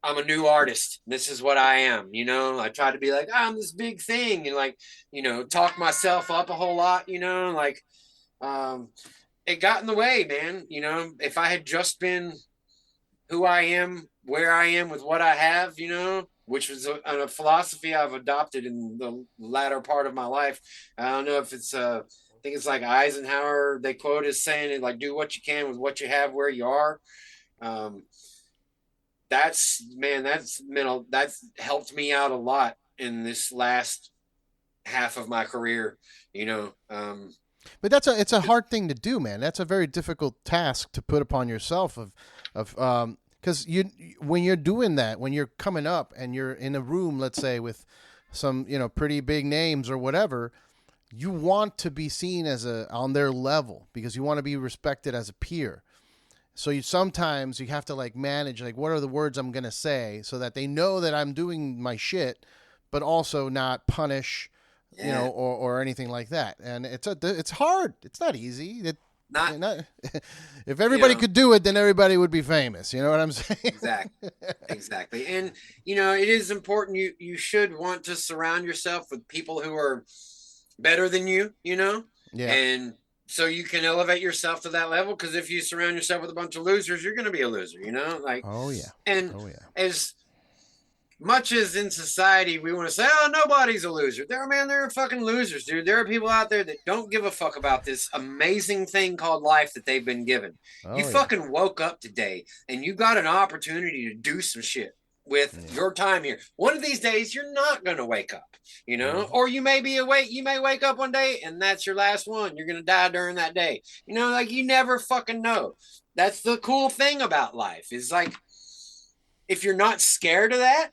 I'm a new artist. This is what I am. You know, I try to be like, I'm this big thing and like, you know, talk myself up a whole lot, you know, like, um, it got in the way, man. You know, if I had just been who I am, where I am with what I have, you know, which was a philosophy I've adopted in the latter part of my life. I don't know if it's, I think it's like Eisenhower, they quote as saying it like, do what you can with what you have where you are. Um, that's man, that's mental. That's helped me out a lot in this last half of my career. You know, But it's a hard thing to do, man. That's a very difficult task to put upon yourself of because you when you're doing that, when you're coming up and you're in a room, let's say with some pretty big names or whatever, you want to be seen as a on their level because you want to be respected as a peer. So you sometimes you have to like manage like what are the words I'm gonna say so that they know that I'm doing my shit, but also not punish, yeah, or anything like that. And it's hard. It's not easy. not Not, if you everybody know could do it, then everybody would be famous. You know what I'm saying? exactly, exactly. And you know, it is important. You should want to surround yourself with people who are better than you. You know, Yeah. and so you can elevate yourself to that level. Because if you surround yourself with a bunch of losers, you're going to be a loser. You know, like Oh yeah. and Oh yeah. as much as in society we want to say, oh, nobody's a loser. There are fucking losers, dude. There are people out there that don't give a fuck about this amazing thing called life that they've been given. You Oh yeah. fucking woke up today and you got an opportunity to do some shit with Yeah. your time here. One of these days, you're not going to wake up, you know, Mhm. or you may be awake. You may wake up one day and that's your last one. You're going to die during that day. You know, like you never fucking know. That's the cool thing about life is like, if you're not scared of that,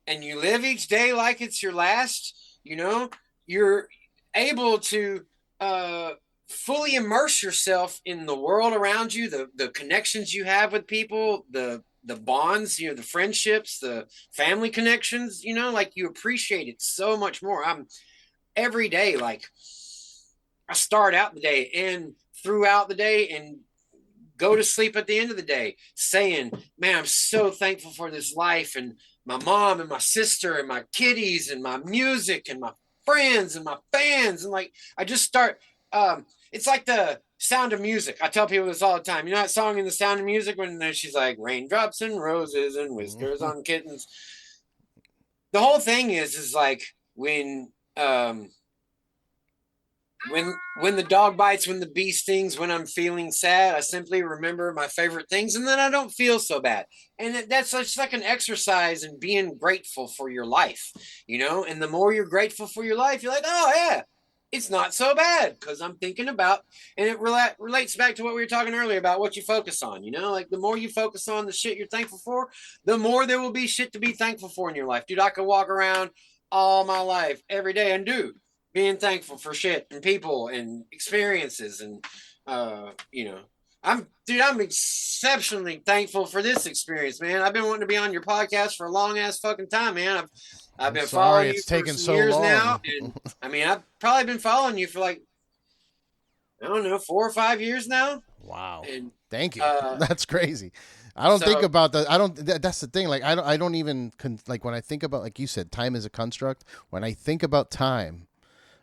and you live each day like it's your last, you know, you're able to uh, fully immerse yourself in the world around you, the connections you have with people, the bonds, you know, the friendships, the family connections, you know, like you appreciate it so much more. I'm every day like I start out the day and throughout the day and go to sleep at the end of the day saying, man, I'm so thankful for this life and my mom and my sister and my kitties and my music and my friends and my fans. And like, I just start, it's like the Sound of Music. I tell people this all the time. You know that song in The Sound of Music when she's like, raindrops and roses and whiskers Mhm. on kittens. The whole thing is like um, when the dog bites, when the bee stings, when I'm feeling sad, I simply remember my favorite things, and then I don't feel so bad. And that's just like an exercise in being grateful for your life, you know. And the more you're grateful for your life, you're like, oh yeah. it's not so bad because I'm thinking about, and it relates back to what we were talking earlier about what you focus on. You know, like the more you focus on the shit you're thankful for, the more there will be shit to be thankful for in your life. Dude, I could walk around all my life every day and being thankful for shit and people and experiences and, you know, I'm exceptionally thankful for this experience, man. I've been wanting to be on your podcast for a long ass fucking time, man. I've I'm been sorry following you it's for taken some so years now, long. and I mean, I've probably been following you for like, I don't know, 4 or 5 years now, Wow. and Thank you. uh, That's crazy. I don't think so about that. I don't. That's the thing. Like I don't even like when I think about, like you said, time is a construct. When I think about time,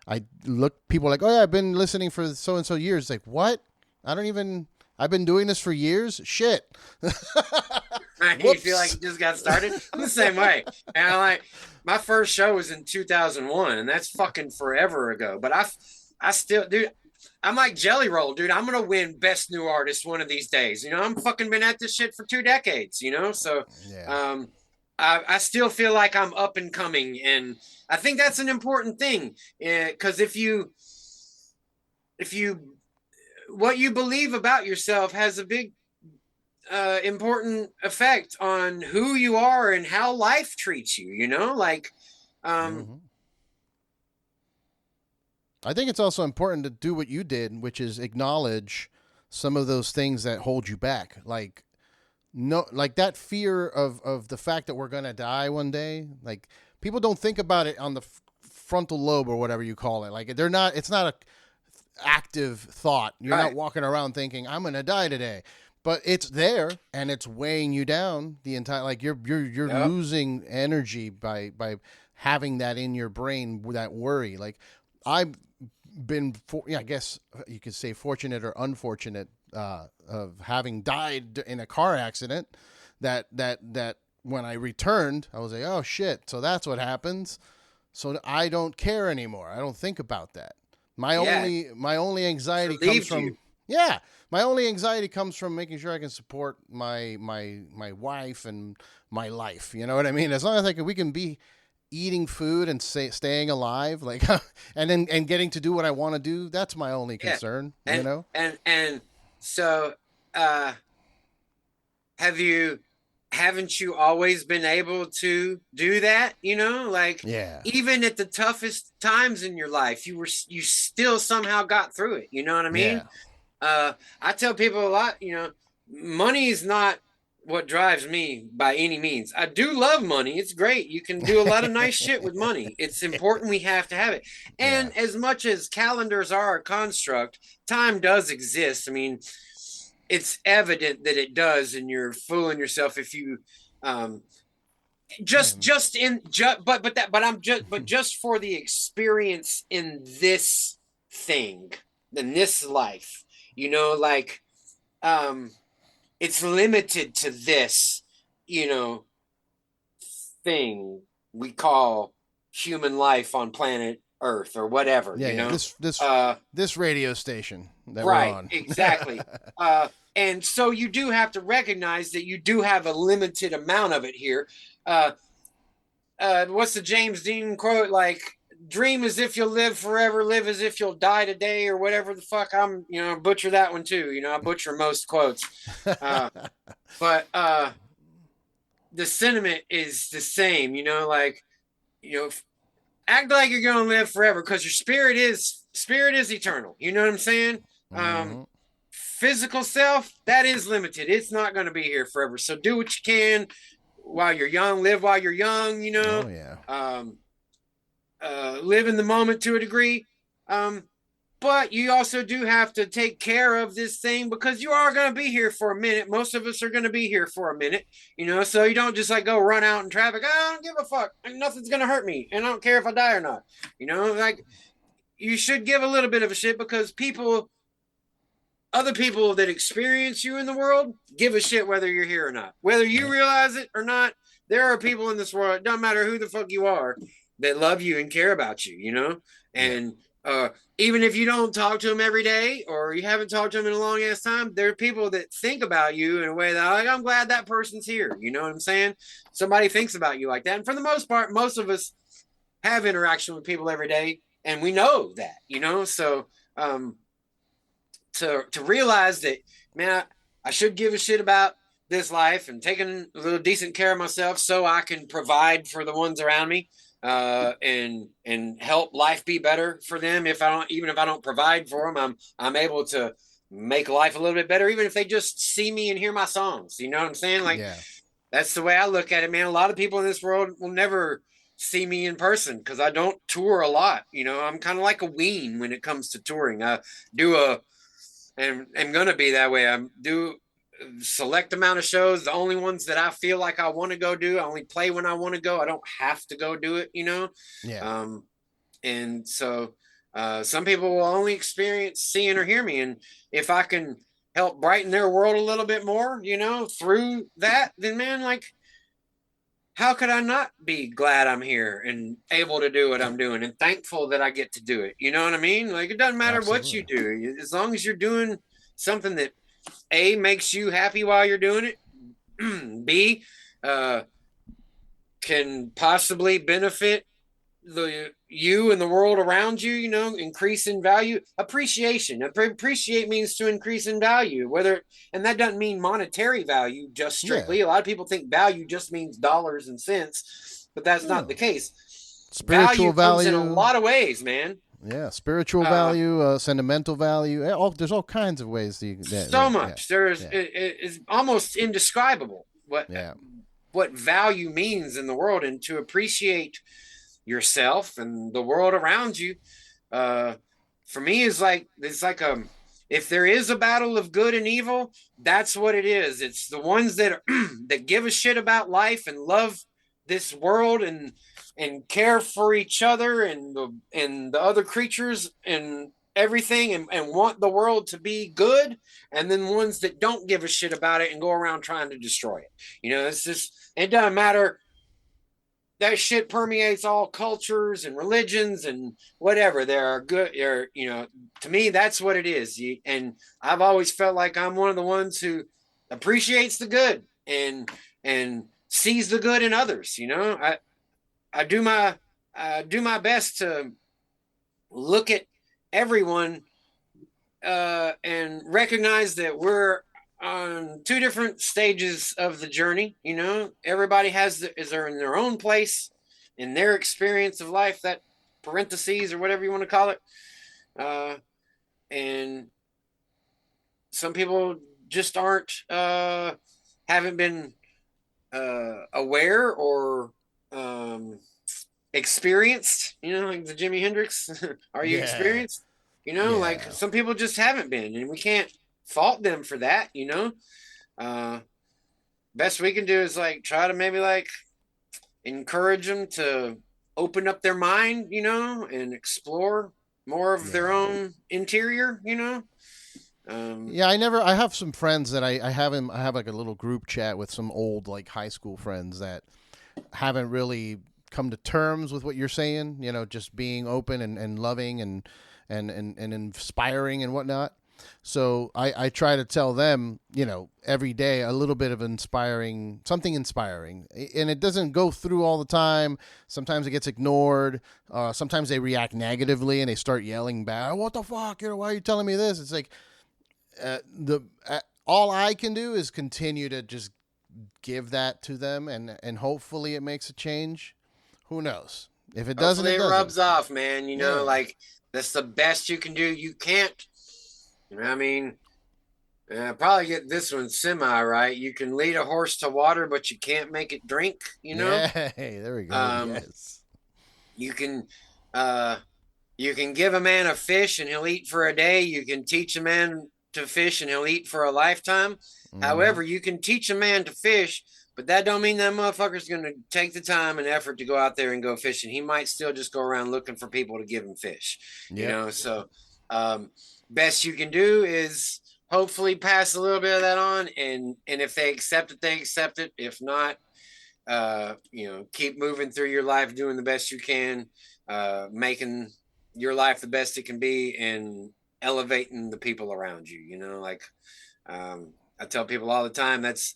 I look people like, oh yeah, I've been listening for so and so years. Like what? I don't even. I've been doing this for years. Shit. you feel like Whoops. it just got started. I'm the same way, and I like my first show was in 2001, and that's fucking forever ago. But I still, dude. I'm like Jelly Roll, dude. I'm gonna win Best New Artist one of these days. You know, I'm fucking been at this shit for 2 decades. You know, so Yeah. um, I still feel like I'm up and coming, and I think that's an important thing. Because if you what you believe about yourself has a big important effect on who you are and how life treats you. You know, like um, Hmm. I think it's also important to do what you did, which is acknowledge some of those things that hold you back. Like no, like that fear of the fact that we're gonna die one day. Like people don't think about it on the frontal lobe or whatever you call it. Like they're not. It's not a active thought. You're not right? walking around thinking I'm gonna die today, but it's there and it's weighing you down the entire. Like you're Yep. losing energy by having that in your brain, that worry. Like I've been, I guess you could say fortunate or unfortunate of having died in a car accident. That when I returned, I was like, oh shit. So that's what happens. So I don't care anymore. I don't think about that. Yeah. My only It's anxiety comes relieved from, you. yeah. My only anxiety comes from making sure I can support my wife and my life. You know what I mean? As long as we can be eating food and staying alive, like, and getting to do what I want to do. That's my only Yeah. concern. You And know? and so uh have you haven't you always been able to do that, you know, like Yeah. even at the toughest times in your life you still somehow got through it, you know what I mean? Yeah. I tell people a lot, you know, money is not what drives me by any means. I do love money. It's great. You can do a lot of nice shit with money. It's important we have to have it. Yeah. And as much as calendars are a construct, time does exist. I mean, it's evident that it does, and you're fooling yourself if you um Yeah. just in just but I'm just but just for the experience in this thing, in this life, you know, like um it's limited to this, you know, thing we call human life on planet Earth or whatever, Yeah. you Yeah. know. This uh this radio station that we're right, on. exactly. And so you do have to recognize that you do have a limited amount of it here. uh what's the James Dean quote, like, dream as if you'll live forever, live as if you'll die today, or whatever the fuck. I'm, you know, butcher that one too, you know, I butcher most quotes. uh but the sentiment is the same, you know, like, you know, act like you're gonna live forever because your spirit is eternal, you know what I'm saying? um Hmm. Physical self, that is limited, it's not going to be here forever, so do what you can while you're young, live while you're young, you know. Oh yeah. um Live in the moment to a degree. But you also do have to take care of this thing because you are going to be here for a minute. Most of us are going to be here for a minute, you know, so you don't just like go run out in traffic. I don't give a fuck. Nothing's going to hurt me. And I don't care if I die or not. You know, like you should give a little bit of a shit because other people that experience you in the world give a shit whether you're here or not. Whether you Yeah. realize it or not, there are people in this world, it doesn't matter who the fuck you are, that love you and care about you, you know? Yeah. And even if you don't talk to them every day or you haven't talked to them in a long ass time, there are people that think about you in a way that, like, I'm glad that person's here. You know what I'm saying? Somebody thinks about you like that. And for the most part, most of us have interaction with people every day. and we know that, so um, to realize that, man, I should give a shit about this life and taking a little decent care of myself so I can provide for the ones around me, and help life be better for them. If I don't, even if I don't provide for them, I'm able to make life a little bit better, even if they just see me and hear my songs. You know what I'm saying? Like, Yeah. that's the way I look at it, man. A lot of people in this world will never see me in person because I don't tour a lot. I'm kind of like a ween when it comes to touring. I do a and I'm gonna be that way. I do select amount of shows, the only ones that I feel like I want to go do. I only play when I want to go. I don't have to go do it. Yeah. Um, and so some people will only experience seeing or hear me, and if I can help brighten their world a little bit more, through that, then man, like, how could I not be glad I'm here and able to do what I'm doing and thankful that I get to do it? You know what I mean? Like, it doesn't matter what you Absolutely. do, as long as you're doing something that A, makes you happy while you're doing it, B, uh, can possibly benefit the you and the world around you, increase in value. Appreciate means to increase in value, whether, and that doesn't mean monetary value just Yeah. strictly. A lot of people think value just means dollars and cents, but that's not the No. case. Spiritual Value comes in a value. lot of ways, man. Yeah. Spiritual uh value, sentimental value. There's all kinds of ways so yeah. much there's Yeah. it's almost indescribable Yeah. what value means in the world, and to appreciate yourself and the world around you, uh for me, is like, it's like, if there is a battle of good and evil, that's what it is. It's the ones that are that give a shit about life and love this world, and care for each other and the other creatures and everything, and want the world to be good, and then ones that don't give a shit about it and go around trying to destroy it. It's just, it doesn't matter. That shit permeates all cultures and religions and whatever. There are good, or to me, that's what it is. And I've always felt like I'm one of the ones who appreciates the good and sees the good in others. I do my best to look at everyone, and recognize that we're on two different stages of the journey. Everybody is there in their own place in their experience of life, that parentheses or whatever you want to call it. Uh, and some people just haven't been aware or experienced, like the Jimi Hendrix. Are you Yeah. experienced? Like, Yeah. some people just haven't been, and we can't fault them for that. Uh, Best we can do is like try to maybe like encourage them to open up their mind, and explore more of their Yeah. own interior. Um, Yeah, I have some friends that I have like a little group chat with some old like high school friends that haven't really come to terms with what you're saying, just being open and loving and inspiring and whatnot. So I try to tell them, every day a little bit of something inspiring. And it doesn't go through all the time. Sometimes it gets ignored. Sometimes they react negatively and they start yelling back, what the fuck? Why are you telling me this? It's like, all I can do is continue to just give that to them, and hopefully it makes a change. Who knows? If it doesn't, Hopefully it it doesn't. rubs off, man. Yeah. Like, that's the best you can do. You can't, I mean, probably get this one semi right. You can lead a horse to water, but you can't make it drink. Yeah. Hey, there we go. Um, Yes. you can, uh, you can give a man a fish and he'll eat for a day. You can teach a man to fish and he'll eat for a lifetime. Mm-hmm. However, you can teach a man to fish, but that don't mean that motherfucker's going to take the time and effort to go out there and go fishing. He might still just go around looking for people to give him fish. Yep. So um, best you can do is hopefully pass a little bit of that on, and if they accept it, they accept it. If not, keep moving through your life, doing the best you can, making your life the best it can be, and elevating the people around you. Like, I tell people all the time, that's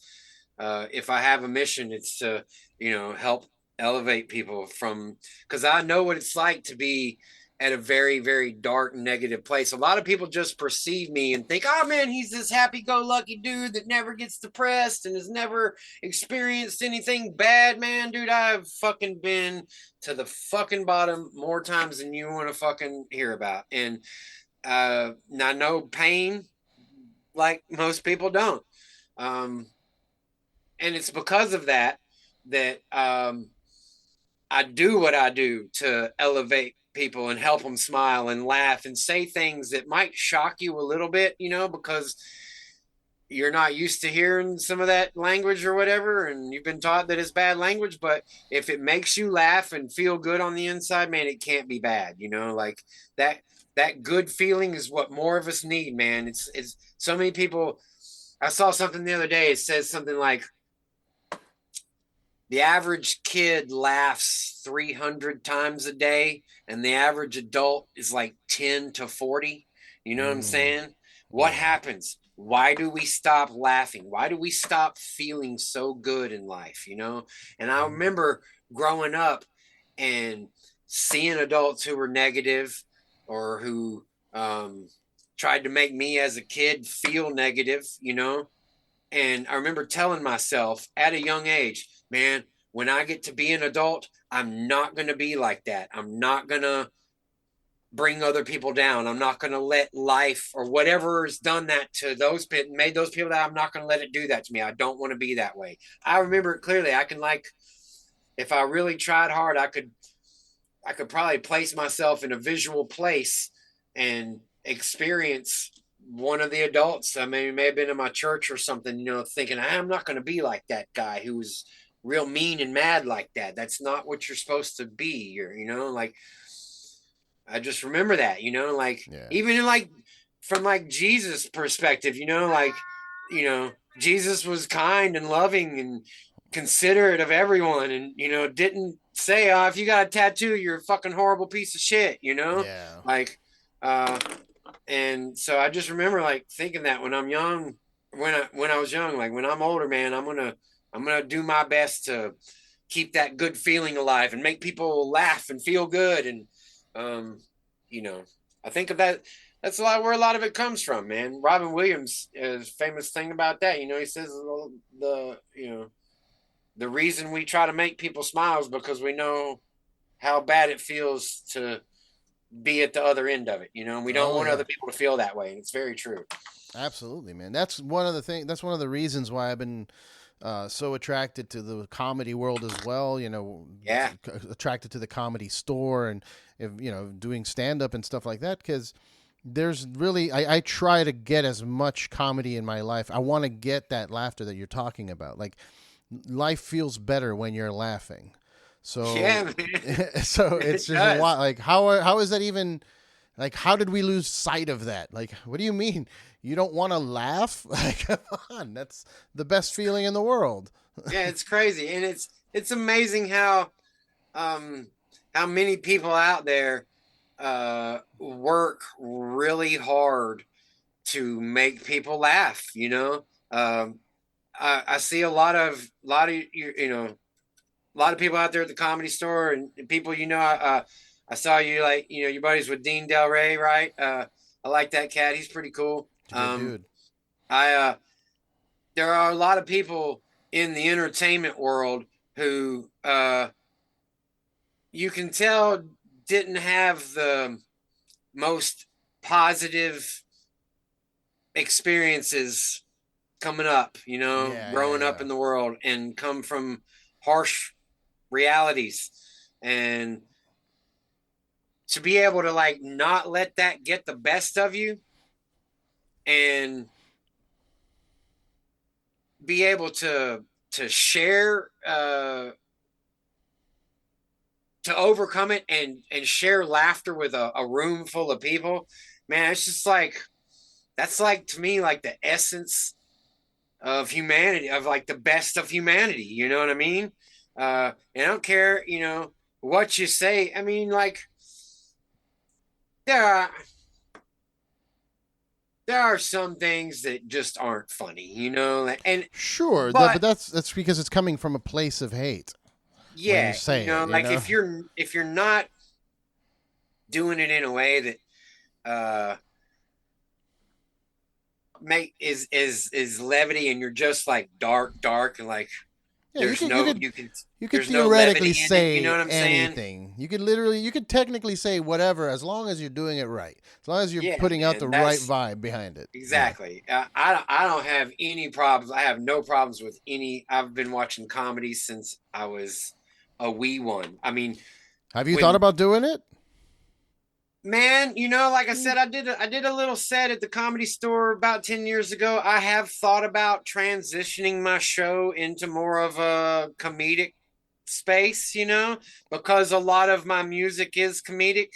if I have a mission, it's to help elevate people from, because I know what it's like to be at a very, very dark, negative place. A lot of people just perceive me and think, oh man, he's this happy go lucky dude that never gets depressed and has never experienced anything bad. Man, dude, I've fucking been to the fucking bottom more times than you want to fucking hear about. And I know pain like most people don't. Um, and it's because of that that I do what I do to elevate people and help them smile and laugh and say things that might shock you a little bit, you know, because you're not used to hearing some of that language or whatever, and you've been taught that it's bad language. But if it makes you laugh and feel good on the inside, man, it can't be bad, you know, like that. That good feeling is what more of us need, man. It's so many people. I saw something the other day. It says something like the average kid laughs 300 times a day, and the average adult is like 10 to 40. You know what I'm Mm, saying? What yeah. happens? Why do we stop laughing? Why do we stop feeling so good in life? You know? And I remember growing up and seeing adults who were negative or who tried to make me as a kid feel negative, you know? And I remember telling myself at a young age, man, when I get to be an adult, I'm not going to be like that. I'm not going to bring other people down. I'm not going to let life or whatever has done that to those people, made those people that I'm not going to let it do that to me. I don't want to be that way. I remember it clearly. I can like, if I really tried hard, I could probably place myself in a visual place and experience one of the adults. I mean, it may have been in my church or something, you know, thinking I'm not going to be like that guy who was real mean and mad like that. That's not what you're supposed to be. You're, you know, like I just remember that, you know, like Yeah. even in like from like Jesus' perspective, you know, like, you know, Jesus was kind and loving and considerate of everyone and, you know, didn't say, if you got a tattoo, you're a fucking horrible piece of shit, you know? Yeah. Like, uh, and so I just remember like thinking that when I'm young, when I was young, like when I'm older, man, I'm gonna do my best to keep that good feeling alive and make people laugh and feel good. And um, you know, I think of that. That's a lot where a lot of it comes from, man. Robin Williams is famous thing about that. You know, he says the you know the reason we try to make people smile is because we know how bad it feels to be at the other end of it. You know, and we don't Oh want yeah. other people to feel that way, and it's very true. Absolutely, man. That's one of the things. That's one of the reasons why I've been so attracted to the comedy world as well. You know, Yeah, attracted to the comedy store and if, you know, doing stand up and stuff like that because there's really I try to get as much comedy in my life. I want to get that laughter that you're talking about. Like life feels better when you're laughing. yeah, So man. so it's It just does. like how is that even like how did we lose sight of that? Like what do you mean you don't want to laugh? Like come on, that's the best feeling in the world. Yeah, it's crazy, and it's amazing um how many people out there work really hard to make people laugh. You know, I see a lot of you know a lot of people out there at the comedy store and people you know. I saw you like you know your buddies with Dean Del Rey, right? I like that cat. He's pretty cool. It's a good dude. I There are a lot of people in the entertainment world who you can tell didn't have the most positive experiences coming up, you know, Yeah, yeah, growing up yeah. in the world and come from harsh realities. And to be able to like not let that get the best of you and be able share to overcome it and share laughter with a room full of people, man, it's just like that's like to me like the essence of humanity, of like the best of humanity. You know what I mean? And I don't care, you know, what you say. I mean, like there are there are some things that just aren't funny, you know, and Sure, but but that's because it's coming from a place of hate when you yeah, you say know, it, you like know? if you're not doing it in a way that make is levity, and you're just like dark, and like Yeah, you could you could you can you could there's no theoretically levity in it. You know say what I'm saying? anything. You could technically say whatever as long as you're doing it right. As long as you're Yeah, putting out the man. right That's vibe behind it. Yeah. exactly. I don't have any problems. I have no problems with any. I've been watching comedy since I was a wee one. I mean, Have you thought when about doing it? man, like I Mm. said, I did a little set at the Comedy Store about 10 years ago. I have thought about transitioning my show into more of a comedic space, because a lot of my music is comedic.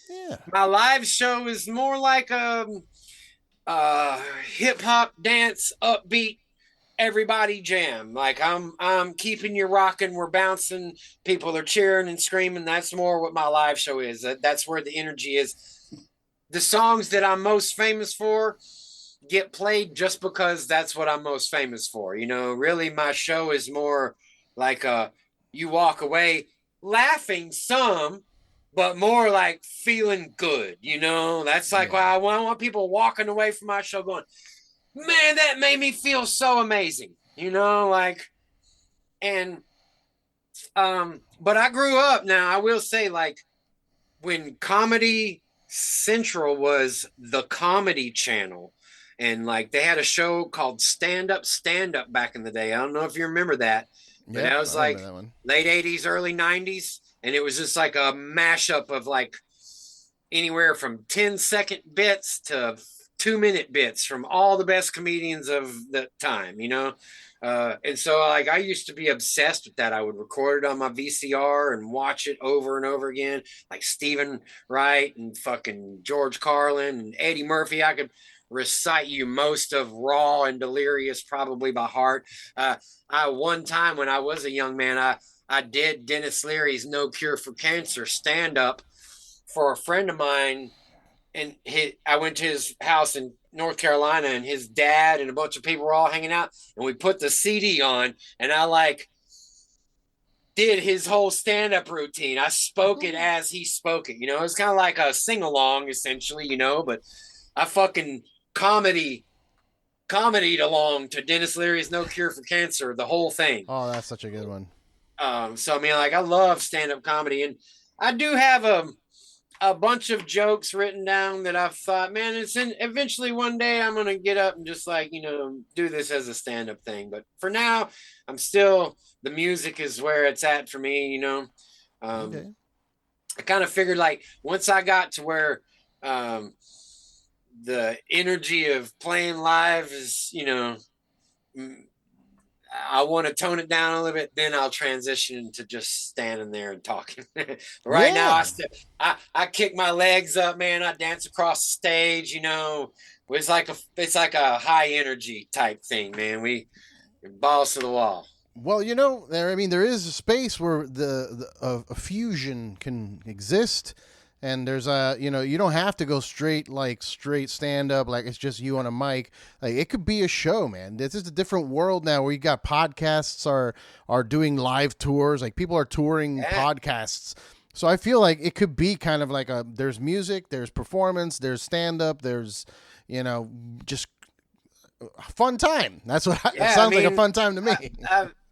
Yeah. My live show is more like a hip hop dance upbeat everybody jam. Like I'm keeping you rocking, we're bouncing, people are cheering and screaming. That's more what my live show is. That's where the energy is. The songs that I'm most famous for get played just because that's what I'm most famous for. Really my show is more like you walk away laughing some, but more like feeling good. That's like Yeah. why I want people walking away from my show going, man, that made me feel so amazing. Like, and but I grew up. Now I will say, like, when Comedy Central was the comedy channel, and like they had a show called Stand Up back in the day. I don't know if you remember that, but Yep. that I was remember like that one. late 80s, early 90s. And it was just like a mashup of like anywhere from 10-second bits to 2-minute bits from all the best comedians of the time. And so like I used to be obsessed with that. I would record it on my VCR and watch it over and over again, like Stephen Wright and fucking George Carlin and Eddie Murphy. I could recite you most of Raw and Delirious probably by heart. I one time when I was a young man, I did Dennis Leary's No Cure for Cancer stand up for a friend of mine, and I went to his house in North Carolina, and his dad and a bunch of people were all hanging out, and we put the CD on, and I like did his whole stand-up routine. I spoke it as he spoke it. It was kind of like a sing-along essentially, but I fucking comedy comedied along to Dennis Leary's No Cure for Cancer, the whole thing. Oh, that's such a good one. So I mean, like I love stand-up comedy, and I do have a bunch of jokes written down that I've thought, man, eventually one day I'm gonna get up and just like do this as a stand-up thing. But for now, I'm still the music is where it's at for me. Um, Okay. I kind of figured like once I got to where the energy of playing live is, I want to tone it down a little bit, then I'll transition into just standing there and talking. Right now, Yeah. I kick my legs up, man. I dance across the stage. It's like a high energy type thing, man. We balls to the wall. Well, there is a space where a fusion can exist, and there's you don't have to go straight stand up like it's just you on a mic. Like it could be a show, man. This is a different world now where you got podcasts are doing live tours. Like people are touring Yeah, podcasts. So I feel like it could be kind of like there's music, there's performance, there's stand up, there's just fun time. It yeah. I sounds like a mean, fun time to me.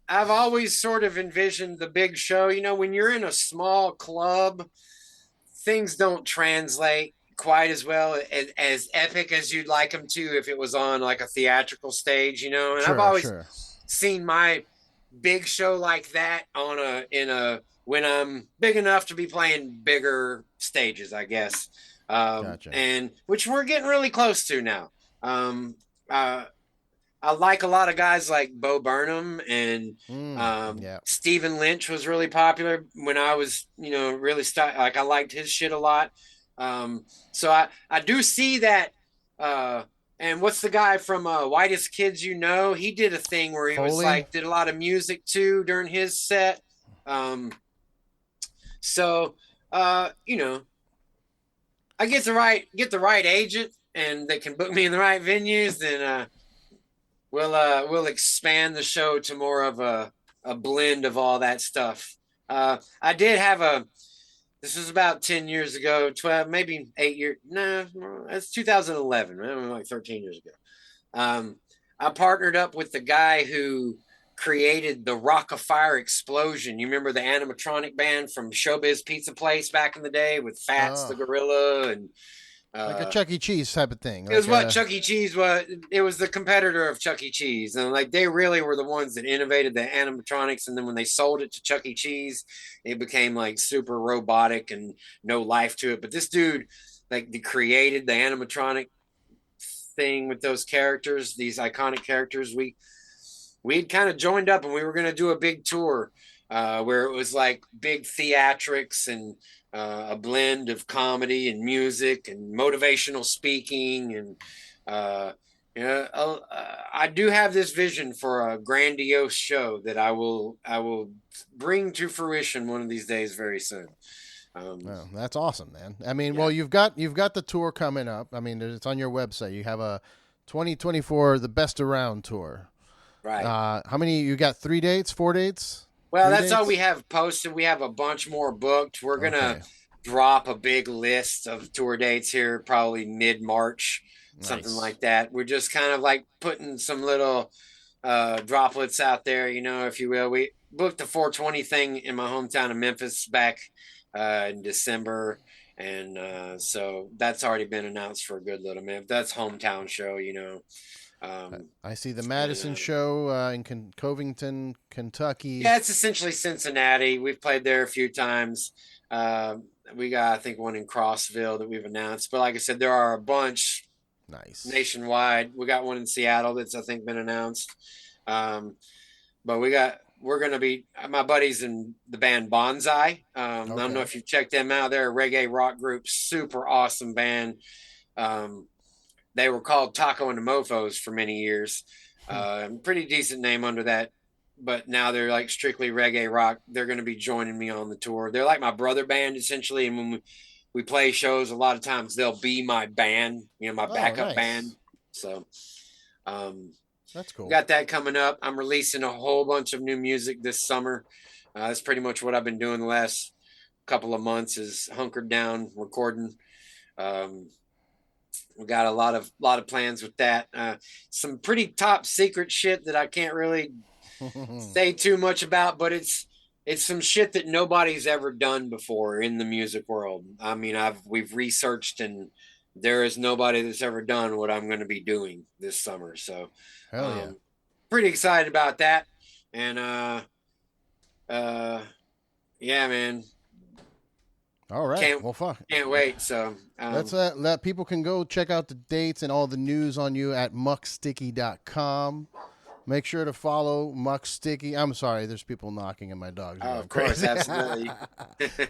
I've always sort of envisioned the big show. When you're in a small club, things don't translate quite as well as epic as you'd like them to if it was on like a theatrical stage. And I've Sure, always sure. seen my big show like that on a in a when I'm big enough to be playing bigger stages, I guess. Gotcha. And which we're getting really close to now. Um, uh, I like a lot of guys like Bo Burnham and Yeah. Stephen Lynch was really popular when I was, really like I liked his shit a lot. So I do see that. Uh, and what's the guy from Whitest Kids You Know? He did a thing where he was Foley. like did a lot of music too during his set. Um, so I get the right agent and they can book me in the right venues, then we'll expand the show to more of a blend of all that stuff. I did have This was about 10 years ago, 12, maybe 8 years. No, that's 2011, right? Like 13 years ago. Um, I partnered up with the guy who created the Rock of Fire Explosion. You remember the animatronic band from Showbiz Pizza Place back in the day with Fats the Oh, Gorilla and like a uh, Chuck E. Cheese type of thing. it was Like what a Chuck E. Cheese was. It was the competitor of Chuck E. Cheese, and like they really were the ones that innovated the animatronics. And then when they sold it to Chuck E. Cheese, it became like super robotic and no life to it. But this dude, like, created the animatronic thing with those characters, these iconic characters. We'd kind of joined up, and we were going to do a big tour where it was like big theatrics and a blend of comedy and music and motivational speaking. And I do have this vision for a grandiose show that I will bring to fruition one of these days very soon. Oh, that's awesome, man. I mean, Yeah, well, you've got the tour coming up. I mean, it's on your website. You have a 2024 the Best Around tour. right. How many you got? 3 dates, 4 dates, Well, 3 that's all we dates? have posted. We have a bunch more booked. We're gonna Okay, drop a big list of tour dates here, probably mid-March, something nice. like that. We're just kind of like putting some little droplets out there, if you will. We booked the 420 thing in my hometown of Memphis back in December, and so that's already been announced for a good little minute. That's hometown show. Um, I see the and Madison show in Covington, Kentucky. Yeah, it's essentially Cincinnati. We've played there a few times. Uh, we got, I think, one in Crossville that we've announced. But like I said, there are a bunch Nice. nationwide. We got one in Seattle that's, I think, been announced. Um, but we're going to be, my buddies in the band Bonsai. I don't know Okay. if you've checked them out. They're a reggae rock group, super awesome band. Um, they were called Taco and the Mofos for many years. Pretty decent name under that. But now they're like strictly reggae rock. They're going to be joining me on the tour. They're like my brother band essentially. And when we play shows, a lot of times they'll be my band, my Oh, backup band. nice. So um, That's cool. got that coming up. I'm releasing a whole bunch of new music this summer. That's pretty much what I've been doing the last couple of months is hunkered down recording. Um, we got a lot of plans with that. Some pretty top secret shit that I can't really say too much about, but it's some shit that nobody's ever done before in the music world. I mean, we've researched, and there is nobody that's ever done what I'm going to be doing this summer. So, Hell yeah. um, pretty excited about that. And uh, yeah, man, All right. can't Well, fuck. can't wait. So, Let's let people can go check out the dates and all the news on you at mucksticky.com. Make sure to follow Muck Sticky. I'm sorry, there's people knocking and my dog's oh, going of course, crazy. absolutely.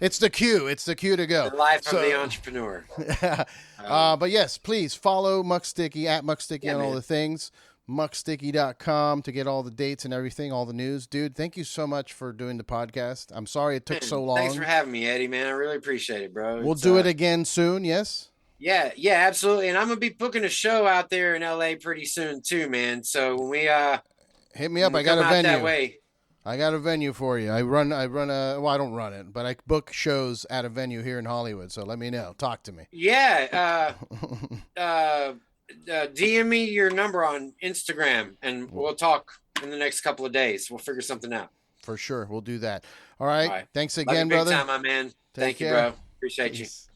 It's the cue. It's the cue to go. The life of the So, entrepreneur. Um, but yes, please follow Muck Sticky at Muck Sticky yeah, on all man. the things. Mucksticky.com to get all the dates and everything, all the news. Dude, thank you so much for doing the podcast. I'm sorry it took so Man, thanks for long. having me, Eddie. Man, I really appreciate it, bro. We'll It's do it again soon, yes? yeah, yeah, absolutely. And I'm gonna be booking a show out there in LA pretty soon too, man. So Hit me when up. we I got come a out that venue. way, I got a venue for you. I run a, well, I don't run it, but I book shows at a venue here in Hollywood. So let me know. Talk to me. yeah, DM me your number on Instagram, and we'll talk in the next couple of days. We'll figure something out. For sure. We'll do that. All All right. right. Thanks Love you again, big brother. time, my man. Take Thank you, care. bro. Appreciate you. Peace.